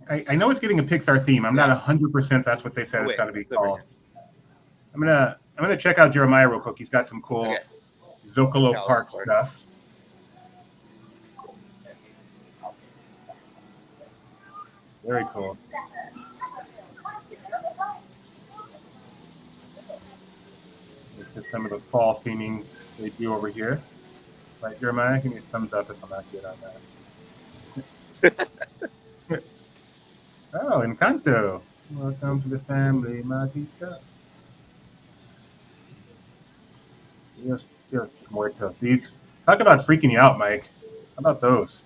Speaker 1: I know it's getting a Pixar theme. I'm not 100% that's what they said it's got to be called. I'm gonna check out Jeremiah real quick. He's got some cool Zocalo Park stuff. Very cool. to some of the fall theming they do over here. Right, Jeremiah? Give me a thumbs up if I'm not good on that. Oh, Encanto. Welcome to the family, Magita. Yes, muertos. These talk about freaking you out, Mike. How about those?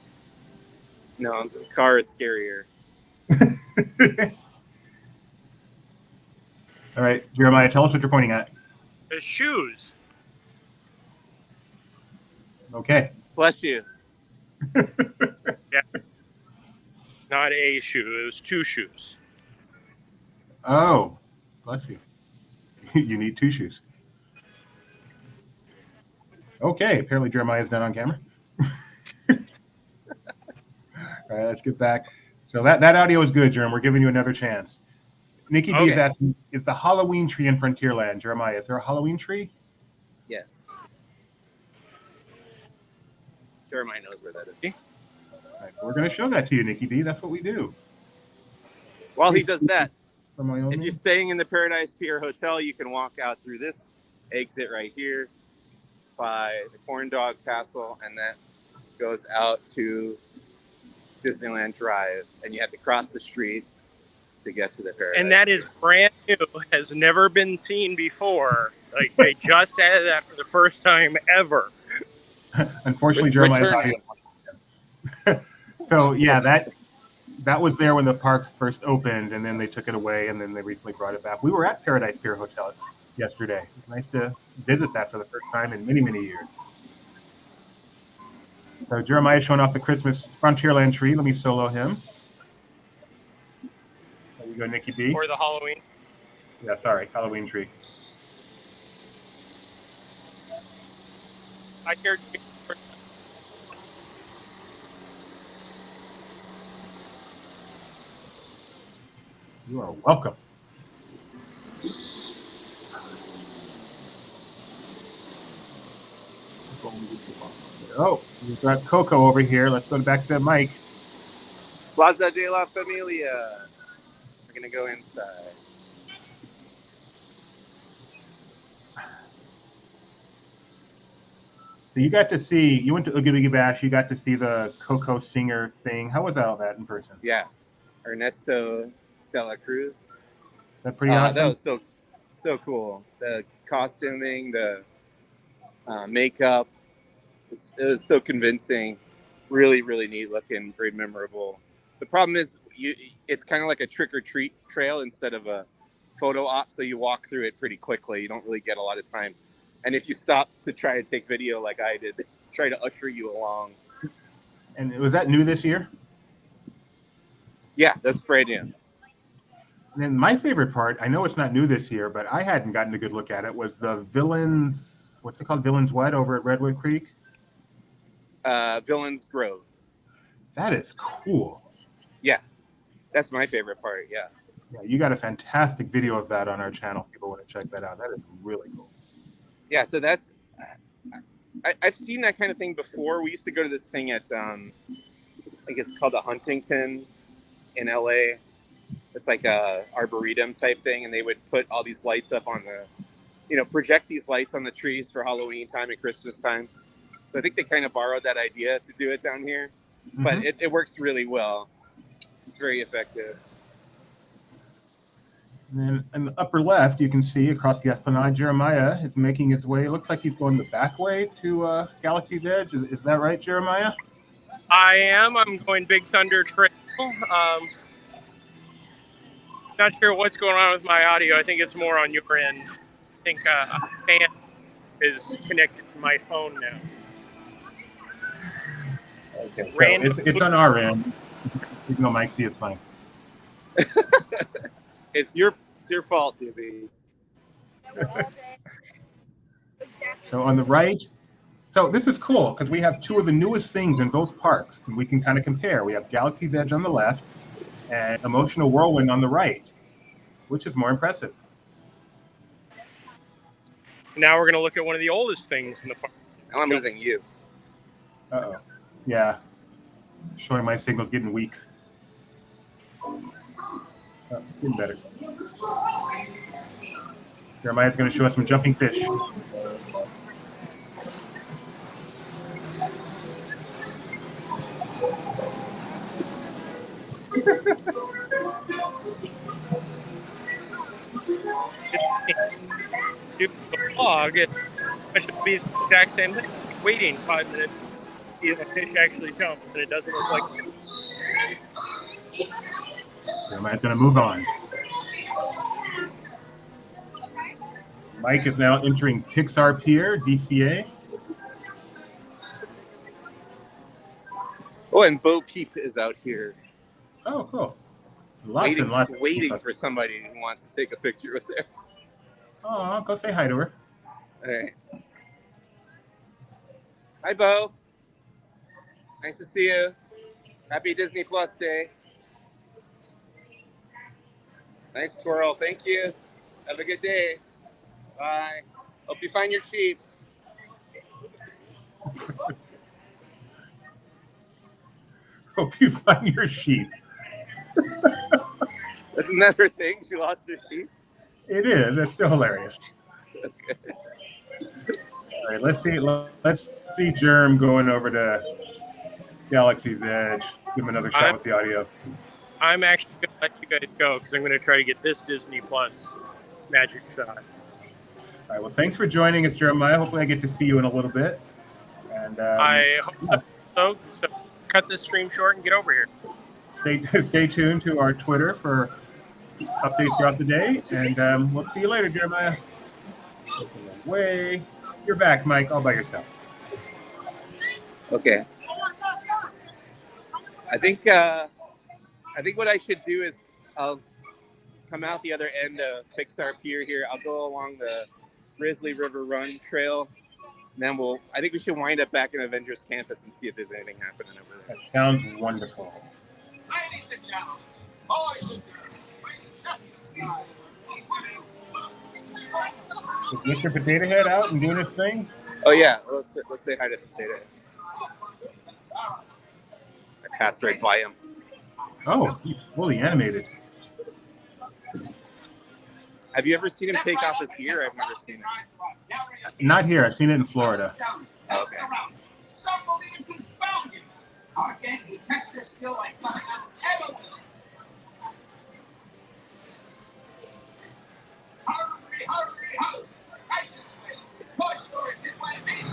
Speaker 2: No, the car is scarier.
Speaker 1: All right, Jeremiah, tell us what you're pointing at.
Speaker 4: The shoes.
Speaker 1: Okay.
Speaker 2: Bless you.
Speaker 4: Not a shoe. It was 2 shoes.
Speaker 1: Oh, bless you. You need 2 shoes. Okay, apparently Jeremiah's not on camera. All right, let's get back. So that audio is good, Jerem. We're giving you another chance. Nikki B is asking, is the Halloween tree in Frontierland? Jeremiah, is there a Halloween tree?
Speaker 2: Yes. Jeremiah knows where that is.
Speaker 1: All right, we're going to show that to you, Nikki B. That's what we do.
Speaker 2: While he does that,
Speaker 1: From my own
Speaker 2: if you're staying in the Paradise Pier Hotel, you can walk out through this exit right here by the Corn Dog Castle, and that goes out to Disneyland Drive, and you have to cross the street to get to the Paradise.
Speaker 4: And that is brand new, has never been seen before. Like, they just added that for the first time ever.
Speaker 1: Unfortunately, Jeremiah's audio. So yeah, that was there when the park first opened, and then they took it away, and then they recently brought it back. We were at Paradise Pier Hotel yesterday. It was nice to visit that for the first time in many, many years. So Jeremiah's showing off the Christmas Frontierland tree. Let me solo him. There you go, Nikki B.
Speaker 4: Or the Halloween.
Speaker 1: Yeah, sorry, Halloween tree.
Speaker 4: I hear.
Speaker 1: You are welcome. Oh, we've got Coco over here. Let's go back to Mike.
Speaker 2: Plaza de la Familia. We're going to go inside.
Speaker 1: So you got to see, you went to Oogie Boogie Bash, you got to see the Coco singer thing. How was all that in person?
Speaker 2: Yeah. Ernesto de la Cruz.
Speaker 1: Is that pretty awesome?
Speaker 2: That was so cool. The costuming, the makeup, it was so convincing. Really, really neat looking, very memorable. The problem is it's kind of like a trick-or-treat trail instead of a photo op, so you walk through it pretty quickly. You don't really get a lot of time. And if you stop to try to take video like I did, they try to usher you along.
Speaker 1: And was that new this year?
Speaker 2: Yeah, that's brand new.
Speaker 1: And then my favorite part, I know it's not new this year, but I hadn't gotten a good look at it, was the Villains, what's it called? Villains what over at Redwood Creek?
Speaker 2: Villains Grove.
Speaker 1: That is cool.
Speaker 2: Yeah, that's my favorite part, yeah.
Speaker 1: Yeah, you got a fantastic video of that on our channel. People want to check that out. That is really cool.
Speaker 2: Yeah, so that's I've seen that kind of thing before. We used to go to this thing at I think it's called the Huntington in LA. It's like a arboretum type thing, and they would put all these lights up on the, project these lights on the trees for Halloween time and Christmas time. So I think they kind of borrowed that idea to do it down here, but it works really well. It's very effective.
Speaker 1: And then in the upper left, you can see across the Esplanade, Jeremiah is making his way. It looks like he's going the back way to Galaxy's Edge. Is that right, Jeremiah?
Speaker 4: I am. I'm going Big Thunder Trail. Not sure what's going on with my audio. I think it's more on your end. I think a fan is connected to my phone now.
Speaker 1: Okay, so it's on our end. Even though Mike C is fine.
Speaker 2: It's your fault, DB.
Speaker 1: So on the right, so this is cool because we have two of the newest things in both parks. And we can kind of compare. We have Galaxy's Edge on the left and Emotional Whirlwind on the right. Which is more impressive?
Speaker 4: Now we're going to look at one of the oldest things in the park.
Speaker 2: I'm losing you.
Speaker 1: Uh-oh. Yeah. Showing my signal's getting weak. Getting better. Jeremiah's going to show us some jumping fish.
Speaker 4: Do the vlog, it should be the exact same thing. Waiting 5 minutes to see if a fish actually jumps, and it doesn't look like.
Speaker 1: Jeremiah's going to move on. Mike is now entering Pixar Pier, DCA.
Speaker 2: Oh, and Bo Peep is out here
Speaker 1: Oh, cool. Lots and lots.
Speaker 2: waiting for somebody who wants to take a picture with her.
Speaker 1: Oh, go say hi to her.
Speaker 2: All right. Hi, Bo. Nice to see you. Happy Disney Plus Day. Nice twirl. Thank you. Have a good day. Bye. Hope you find your sheep.
Speaker 1: Hope you find your sheep.
Speaker 2: Isn't that her thing? She lost her sheep?
Speaker 1: It is. It's still hilarious.
Speaker 2: Okay.
Speaker 1: All right, let's see Germ going over to Galaxy's Edge. Give him another shot with the audio.
Speaker 4: I'm actually going to let you guys go because I'm going to try to get this Disney Plus magic shot.
Speaker 1: All right, well, thanks for joining us, Jeremiah. Hopefully I get to see you in a little bit. And
Speaker 4: I hope so. So cut this stream short and get over here.
Speaker 1: Stay tuned to our Twitter for updates throughout the day. And we'll see you later, Jeremiah. Away. You're back, Mike, all by yourself.
Speaker 2: Okay. I think what I should do is I'll come out the other end of Pixar Pier here. I'll go along the Grizzly River Run trail. And then I think we should wind up back in Avengers campus and see if there's anything happening over there.
Speaker 1: That sounds wonderful.
Speaker 5: Ladies and gentlemen, boys and girls,
Speaker 1: Is Mr. Potato Head out and doing his thing?
Speaker 2: Oh yeah, let's say hi to Potato Head. I passed right by him.
Speaker 1: Oh, he's fully animated.
Speaker 2: Have you ever seen him take off his ear? I've never seen it.
Speaker 1: Not here. I've seen it in Florida.
Speaker 2: Okay.
Speaker 5: Somebody confound you. Our gang will test your skill like nothing else ever will. Hurry, hurry, hurry. Right this way. Toy Story Midway Media.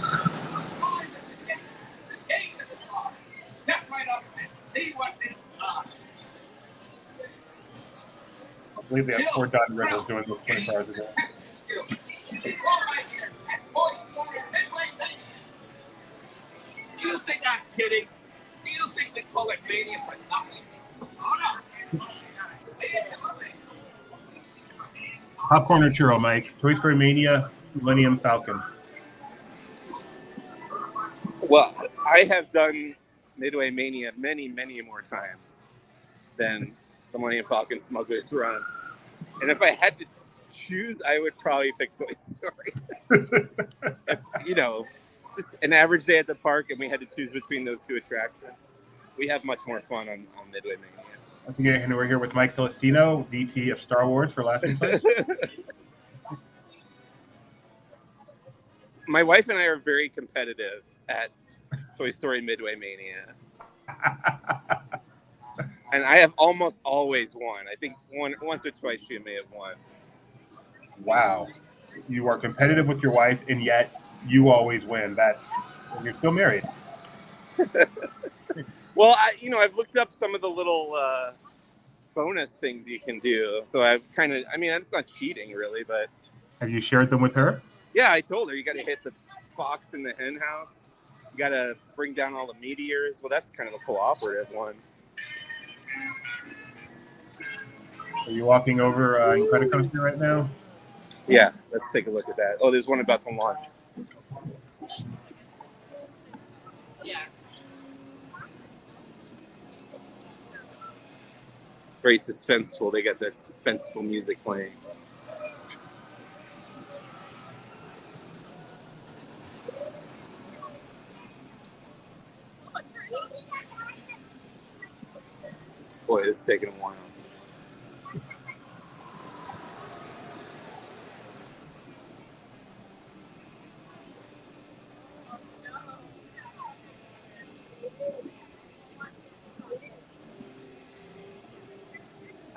Speaker 5: Find us again. It's a game that's alive. Step right up and see what's inside.
Speaker 1: I believe they have poor Don Riddles doing this 24 hours ago.
Speaker 5: Test your skill. It's all right here at Toy Story Midway Media. Do you think I'm kidding? Do you think they call it mania for nothing? Oh no. See it, see it.
Speaker 1: Popcorn or churro, Mike? Toy Story Mania, Millennium Falcon.
Speaker 2: Well, I have done Midway Mania many, many more times than the Millennium Falcon Smuggler's Run. And if I had to choose, I would probably pick Toy Story. Just an average day at the park and we had to choose between those two attractions. We have much more fun on Midway Mania.
Speaker 1: I think we're here with Mike Celestino, VP of Star Wars for Laughing Place.
Speaker 2: My wife and I are very competitive at Toy Story Midway Mania. And I have almost always won. I think once or twice she may have won.
Speaker 1: Wow. You are competitive with your wife, and yet you always win. You're still married.
Speaker 2: Well, I've looked up some of the little bonus things you can do. So it's not cheating really, but.
Speaker 1: Have you shared them with her?
Speaker 2: Yeah, I told her you got to hit the fox in the hen house. You got to bring down all the meteors. Well, that's kind of a cooperative one.
Speaker 1: Are you walking over Incredicoaster right now?
Speaker 2: Yeah, let's take a look at that. Oh, there's one about to launch.
Speaker 5: Yeah.
Speaker 2: Very suspenseful. They got that suspenseful music playing. Boy, it's taking a while.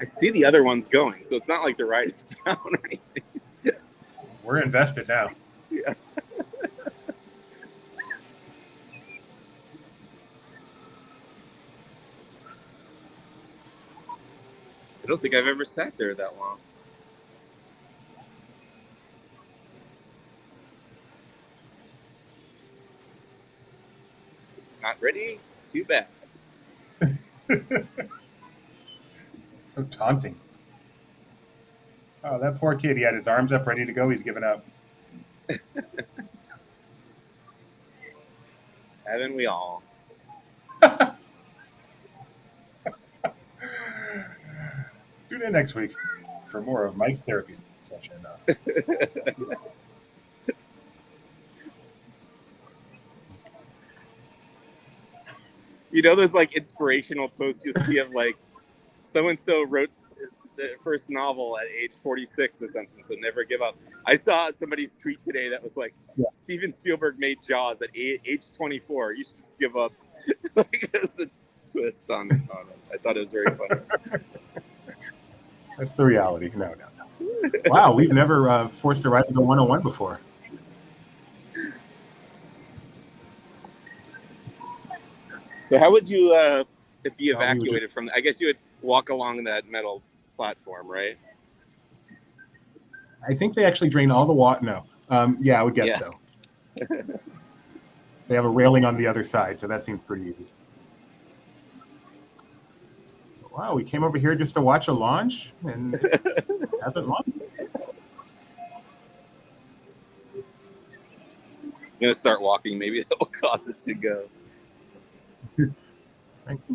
Speaker 2: I see the other ones going, so it's not like the ride is down or anything.
Speaker 1: We're invested now.
Speaker 2: Yeah. I don't think I've ever sat there that long. Not ready? Too bad.
Speaker 1: So taunting. Oh, that poor kid. He had his arms up, ready to go. He's given up.
Speaker 2: Haven't we all?
Speaker 1: Tune in next week for more of Mike's therapy session.
Speaker 2: You know those like inspirational posts you see of like so-and-so wrote the first novel at age 46 or something, so never give up. I saw somebody's tweet today that was like,
Speaker 1: yeah.
Speaker 2: Steven Spielberg made Jaws at age 24. You should just give up. Like, it was a twist on it. I thought it was very funny.
Speaker 1: That's the reality. No. Wow, we've never forced a ride to go 101 before.
Speaker 2: So how would you be evacuated from? I guess you would walk along that metal platform, right?
Speaker 1: I think they actually drain all the water. No. Yeah, I would guess so. They have a railing on the other side, so that seems pretty easy. Wow, we came over here just to watch a launch, and it hasn't launched.
Speaker 2: I'm going to start walking. Maybe that will cause it to go.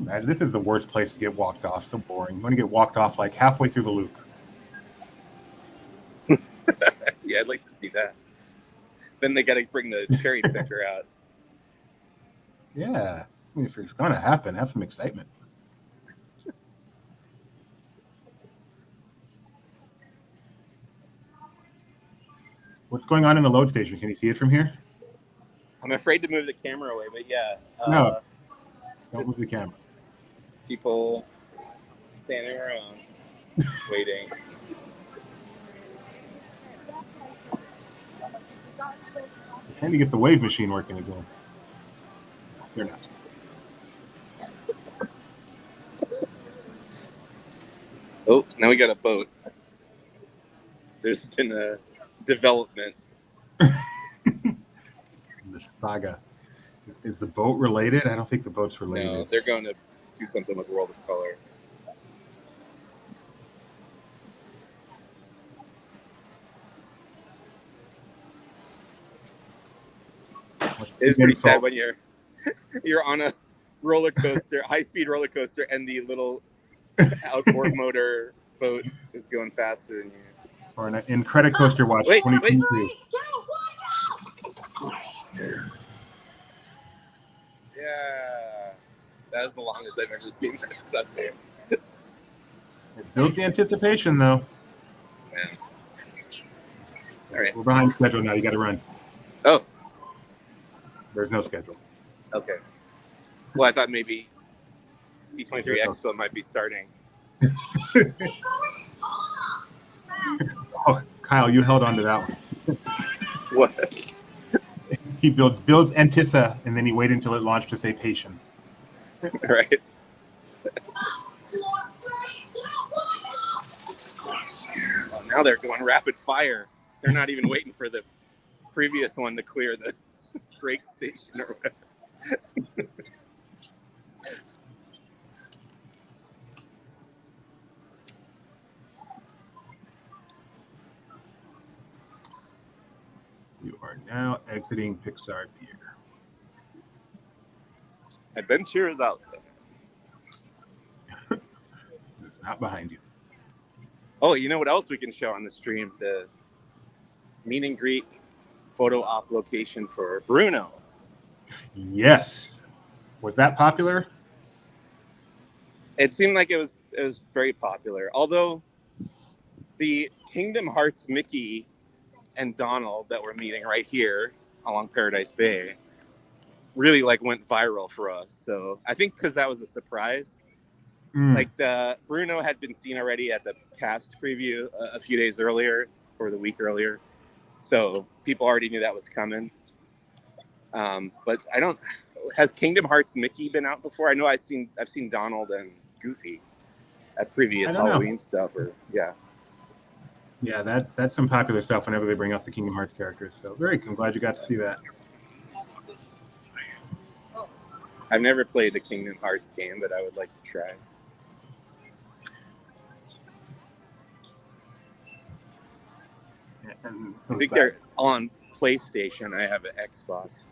Speaker 1: This is the worst place to get walked off. So boring. You want to get walked off like halfway through the loop.
Speaker 2: Yeah, I'd like to see that. Then they got to bring the cherry picker out.
Speaker 1: Yeah. I mean, if it's going to happen, have some excitement. What's going on in the load station? Can you see it from here?
Speaker 2: I'm afraid to move the camera away, but yeah.
Speaker 1: No. Don't move the camera.
Speaker 2: People standing around, waiting.
Speaker 1: And to get the wave machine working again. They're not.
Speaker 2: Oh, now we got a boat. There's been a development.
Speaker 1: The saga. Is the boat related? I don't think the boat's related.
Speaker 2: No, they're going to do something with World of Color. It's pretty sad when you're on a roller coaster, high-speed roller coaster, and the little outboard motor boat is going faster than you.
Speaker 1: Or in Credit Coaster Watch 2022.
Speaker 2: Yeah, that was the longest I've ever seen that stuff there.
Speaker 1: It builds the anticipation, though.
Speaker 2: Man. All right.
Speaker 1: We're behind schedule now. You got to run.
Speaker 2: Oh.
Speaker 1: There's no schedule.
Speaker 2: Okay. Well, I thought maybe D23 Expo might be starting.
Speaker 1: Oh, Kyle, you held on to that one.
Speaker 2: What?
Speaker 1: He builds Antissa, and then he waited until it launched to say patient.
Speaker 2: Right. Well, now they're going rapid fire. They're not even waiting for the previous one to clear the brake station or whatever.
Speaker 1: You are now exiting Pixar Pier.
Speaker 2: Adventure is out there.
Speaker 1: It's not behind you.
Speaker 2: Oh, you know what else we can show on the stream? The meet and greet photo op location for Bruno.
Speaker 1: Yes. Was that popular?
Speaker 2: It seemed like it was very popular. Although the Kingdom Hearts Mickey and Donald that we're meeting right here along Paradise Bay really like went viral for us. So I think because that was a surprise,
Speaker 1: Mm.
Speaker 2: Like the Bruno had been seen already at the cast preview a few days earlier or the week earlier, so people already knew that was coming. But I don't. Has Kingdom Hearts Mickey been out before? I know I've seen Donald and Goofy at previous
Speaker 1: I don't know.
Speaker 2: Halloween stuff. Or yeah.
Speaker 1: Yeah, that's some popular stuff whenever they bring out the Kingdom Hearts characters. So I'm glad you got to see that.
Speaker 2: I've never played a Kingdom Hearts game, but I would like to try.
Speaker 1: And
Speaker 2: I think they're on PlayStation. I have an Xbox.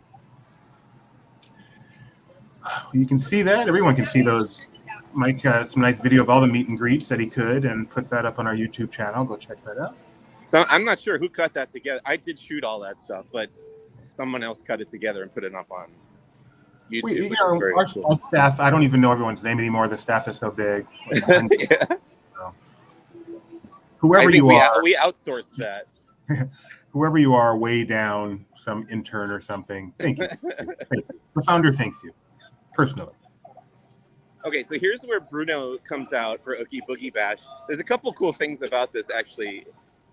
Speaker 1: You can see that. Everyone can see those. Mike got some nice video of all the meet and greets that he could and put that up on our YouTube channel. Go check that out.
Speaker 2: So I'm not sure who cut that together. I did shoot all that stuff, but someone else cut it together and put it up on YouTube, which is very cool.
Speaker 1: Our staff, I don't even know everyone's name anymore. The staff is so big.
Speaker 2: Yeah.
Speaker 1: So, whoever you are,
Speaker 2: we outsourced that.
Speaker 1: Whoever you are, way down, some intern or something. Thank you. Thank you. The founder thanks you personally.
Speaker 2: Okay, so here's where Bruno comes out for Oogie Boogie Bash. There's a couple cool things about this, actually.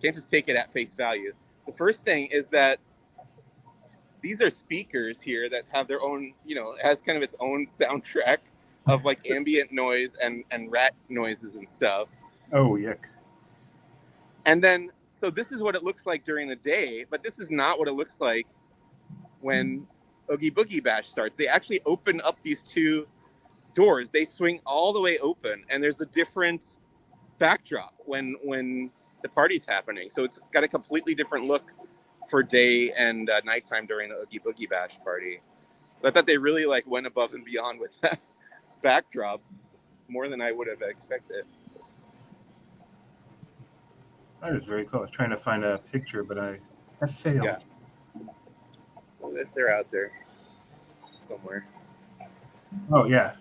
Speaker 2: Can't just take it at face value. The first thing is that these are speakers here that have their own, it has kind of its own soundtrack of like ambient noise and rat noises and stuff.
Speaker 1: Oh, yuck.
Speaker 2: And then, so this is what it looks like during the day, but this is not what it looks like when Oogie Boogie Bash starts. They actually open up these two doors. They swing all the way open, and there's a different backdrop when the party's happening. So it's got a completely different look for day and nighttime during the Oogie Boogie Bash party. So I thought they really went above and beyond with that backdrop, more than I would have expected.
Speaker 1: That is very cool. I was trying to find a picture, but I failed.
Speaker 2: Yeah. Well, they're out there somewhere.
Speaker 1: Oh, yeah.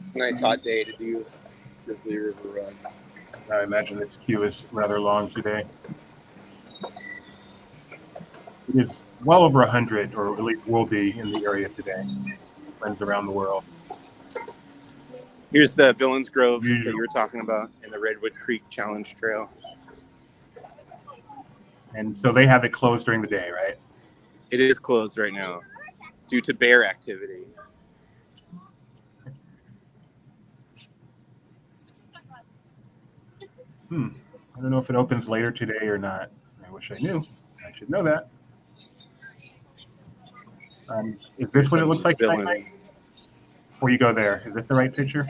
Speaker 2: It's a nice hot day to do Grizzly River Run.
Speaker 1: I imagine this queue is rather long today. It is well over 100, or at least will be, in the area today. Friends around the world.
Speaker 2: Here's the Villains Grove that you were talking about in the Redwood Creek Challenge Trail.
Speaker 1: And so they have it closed during the day, right?
Speaker 2: It is closed right now due to bear activity.
Speaker 1: I don't know if it opens later today or not. I wish I knew. I should know that. Is this what it looks like tonight? Before you go there, is this the right picture?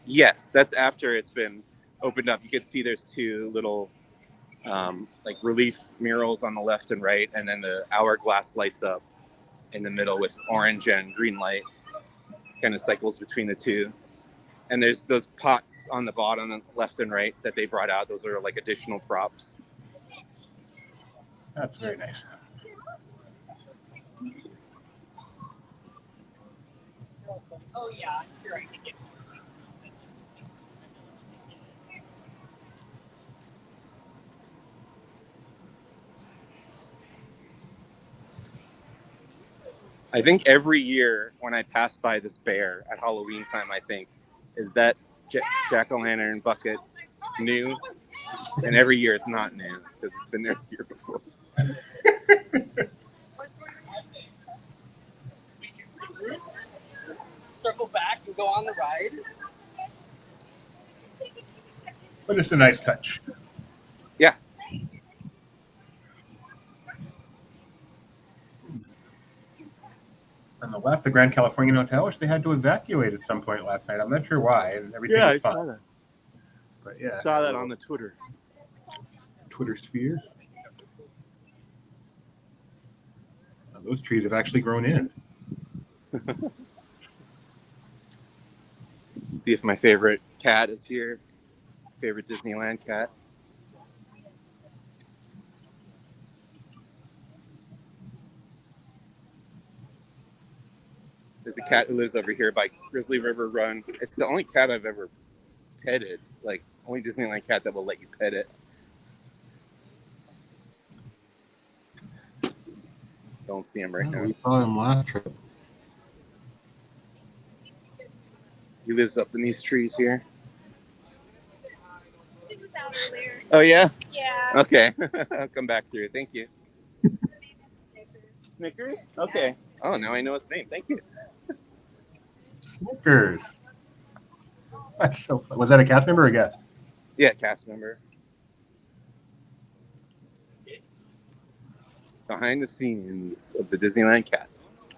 Speaker 2: Yes, that's after it's been opened up. You can see there's two little relief murals on the left and right, and then the hourglass lights up in the middle with orange and green light. Kind of cycles between the two. And there's those pots on the bottom left and right that they brought out. Those are additional props.
Speaker 1: That's very nice.
Speaker 5: Oh yeah, I'm sure I can get one.
Speaker 2: I think every year when I pass by this bear at Halloween time, I think, is that jack-o'-lantern bucket new? And every year it's not new because it's been there the year before.
Speaker 5: Circle back and go on the ride.
Speaker 1: But it's a nice touch.
Speaker 2: Yeah.
Speaker 1: On the left, the Grand Californian Hotel, which they had to evacuate at some point last night. I'm not sure why. And everything was fine.
Speaker 2: Saw that.
Speaker 1: But yeah,
Speaker 2: Saw that on the Twitter
Speaker 1: sphere. Now, those trees have actually grown in.
Speaker 2: See if my favorite cat is here. Favorite Disneyland cat. There's a cat who lives over here by Grizzly River Run. It's the only cat I've ever petted. Like, only Disneyland cat that will let you pet it. Don't see him right now.
Speaker 1: We saw him last trip.
Speaker 2: He lives up in these trees here.
Speaker 6: He was out earlier.
Speaker 2: Oh, yeah?
Speaker 6: Yeah.
Speaker 2: Okay. I'll come back through. Thank you. Snickers? Okay. Oh, now I know his name. Thank you.
Speaker 1: Snickers. That's so fun. Was that a cast member or a guest?
Speaker 2: Yeah, cast member. Behind the scenes of the Disneyland cats.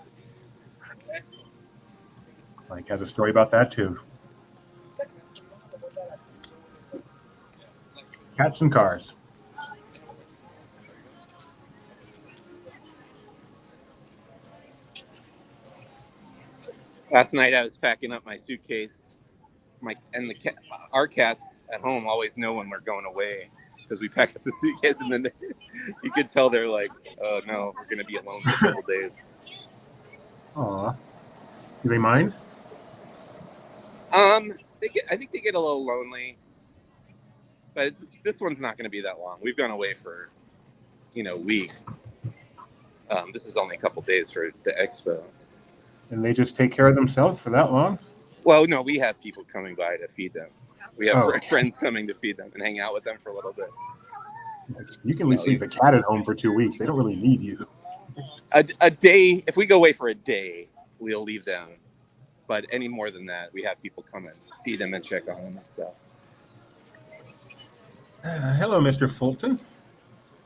Speaker 1: Mike has a story about that too. Cats and cars.
Speaker 2: Last night I was packing up my suitcase. Our cats at home always know when we're going away because we pack up the suitcase and then you could tell they're like, "Oh no, we're gonna be alone for a couple days."
Speaker 1: Aw. Do they mind?
Speaker 2: I think they get a little lonely, but this one's not gonna be that long. We've gone away for, weeks. This is only a couple days for the expo.
Speaker 1: And they just take care of themselves for that long?
Speaker 2: Well, no, we have people coming by to feed them. We have
Speaker 1: Oh.
Speaker 2: friends coming to feed them and hang out with them for a little bit.
Speaker 1: You can leave a cat at home for 2 weeks. They don't really need you.
Speaker 2: A day, if we go away for a day, we'll leave them. But any more than that, we have people come and see them and check on them and stuff.
Speaker 1: Hello, Mr. Fulton.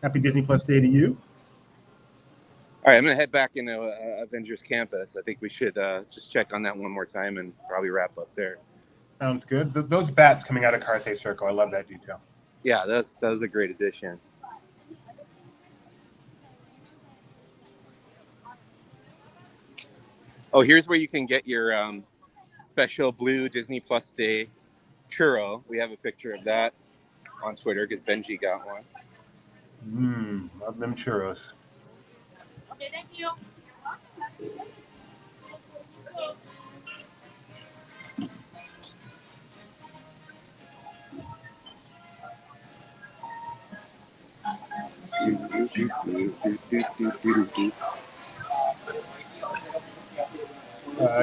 Speaker 1: Happy Disney Plus Day to you.
Speaker 2: All right, I'm going to head back into Avengers campus. I think we should just check on that one more time and probably wrap up there.
Speaker 1: Sounds good. Those bats coming out of Car Safe Circle, I love that detail.
Speaker 2: Yeah, that was a great addition. Oh, here's where you can get your special blue Disney Plus Day churro. We have a picture of that on Twitter because Benji got one.
Speaker 1: Love them churros.
Speaker 6: Okay, thank you.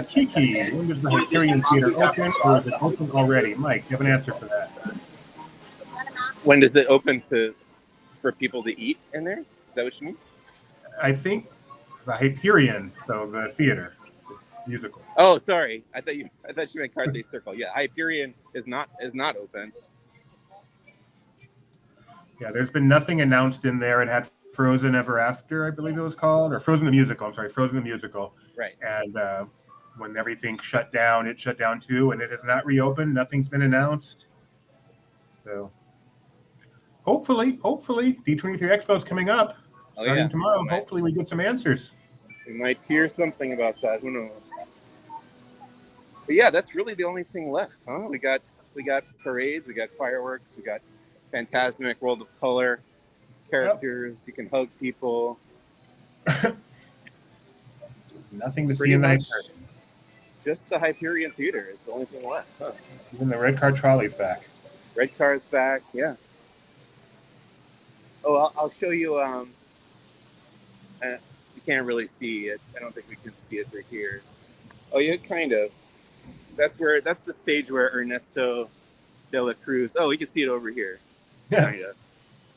Speaker 1: Kiki, when does the Hyperion Theater open, or is it open already? Mike, you have an answer for that.
Speaker 2: When does it open for people to eat in there? Is that what you mean?
Speaker 1: I think the Hyperion, so the theater, the musical.
Speaker 2: Oh, sorry. I thought you meant Carthay Circle. Yeah, Hyperion is not open.
Speaker 1: Yeah, there's been nothing announced in there. It had Frozen Ever After, I believe it was called, or Frozen the Musical. I'm sorry, Frozen the Musical.
Speaker 2: Right.
Speaker 1: And when everything shut down, it shut down too, and it has not reopened. Nothing's been announced. So hopefully, D23 Expo is coming up. Starting tomorrow. Hopefully we get some answers.
Speaker 2: We might hear something about that. Who knows? But yeah, that's really the only thing left, huh? We got parades, we got fireworks, we got Fantasmic World of Color characters. Yep. You can hug people.
Speaker 1: Nothing to see in the Hyperion.
Speaker 2: Just the Hyperion Theater is the only thing left, huh?
Speaker 1: Even the red car trolley's back.
Speaker 2: Red car's back, yeah. Oh, I'll show you. You can't really see it. I don't think we can see it through here. Oh, yeah, kind of. That's the stage where Ernesto de la Cruz. Oh, we can see it over here.
Speaker 1: Yeah.
Speaker 2: Kind of.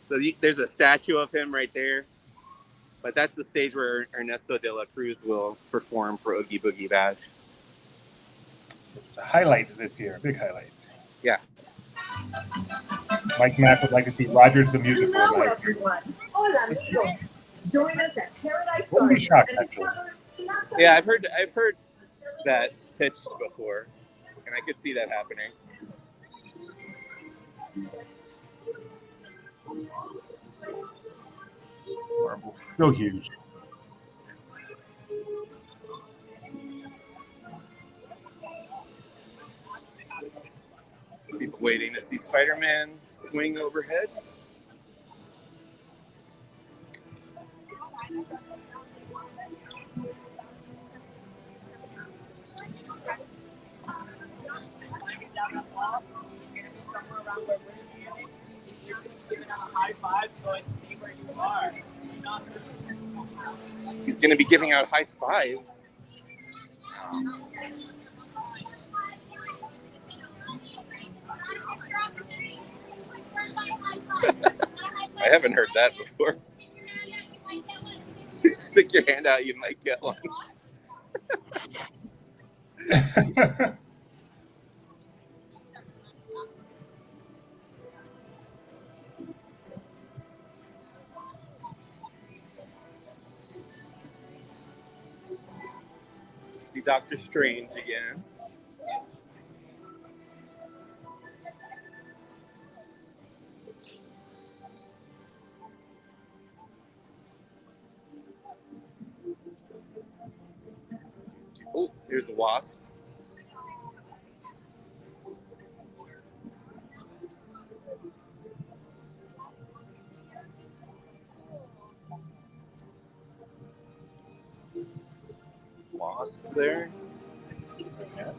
Speaker 2: So there's a statue of him right there. But that's the stage where Ernesto de la Cruz will perform for Oogie Boogie Bash.
Speaker 1: It's a highlight this year, a big highlight.
Speaker 2: Yeah.
Speaker 1: Mike Mack would like to see Rogers the Musical.
Speaker 7: Hello, everyone. Hola, amigos. Join us at Paradise
Speaker 1: Wouldn't be shocked, actually.
Speaker 2: Yeah, I've heard that pitched before, and I could see that happening.
Speaker 1: Marble. So huge.
Speaker 2: People waiting to see Spider-Man swing overhead.
Speaker 5: high fives, go and see where you are.
Speaker 2: He's going to be giving out high fives. I haven't heard that before. Stick your hand out, you might get one. See Doctor Strange again. Oh, here's the Wasp. Wasp there. Yeah.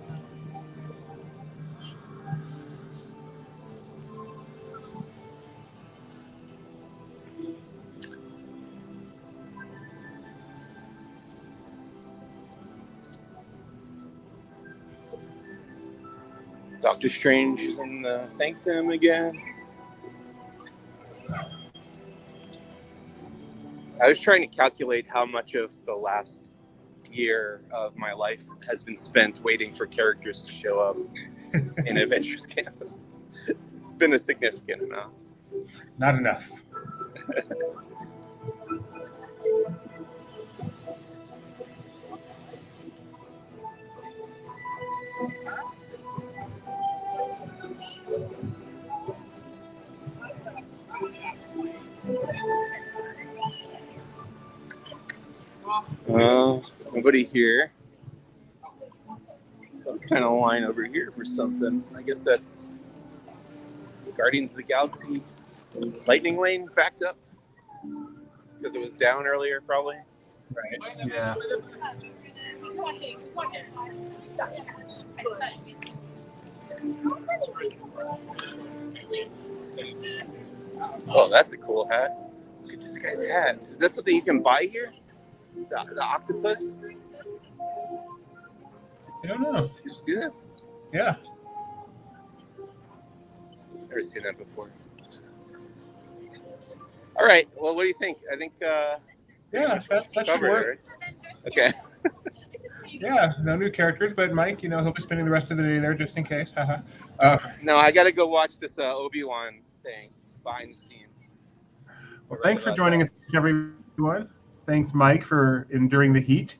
Speaker 2: Doctor Strange is in the sanctum again. I was trying to calculate how much of the last year of my life has been spent waiting for characters to show up in Avengers campus. It's been a significant amount.
Speaker 1: Not enough.
Speaker 2: Nobody here. Some kind of line over here for something. I guess that's Guardians of the Galaxy Lightning Lane backed up because it was down earlier, probably.
Speaker 1: Right. Yeah.
Speaker 2: Oh, that's a cool hat. Look at this guy's hat. Is that something you can buy here? The octopus?
Speaker 1: I don't know.
Speaker 2: Did you see that?
Speaker 1: Yeah.
Speaker 2: Never seen that before. All right. Well, what do you think? I think
Speaker 1: Yeah, that should
Speaker 2: covered
Speaker 1: work.
Speaker 2: it, right? Okay.
Speaker 1: Yeah, no new characters, but Mike, he'll be spending the rest of the day there just in case.
Speaker 2: No, I got to go watch this Obi-Wan thing behind the scenes.
Speaker 1: Well, thanks for joining us, everyone. Thanks, Mike, for enduring the heat.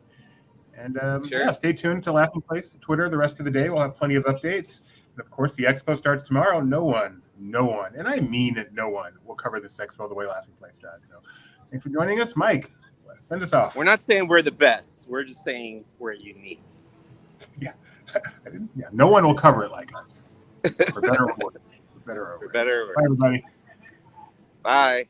Speaker 1: And
Speaker 2: Sure.
Speaker 1: Yeah, stay tuned to Laughing Place, Twitter, the rest of the day. We'll have plenty of updates. And of course, the expo starts tomorrow. No one, and I mean it, no one will cover this expo the way Laughing Place does. So thanks for joining us, Mike. Send us off.
Speaker 2: We're not saying we're the best. We're just saying we're unique.
Speaker 1: Yeah. No one will cover it like us. For better or worse.
Speaker 2: For better or worse.
Speaker 1: Bye, everybody.
Speaker 2: Bye.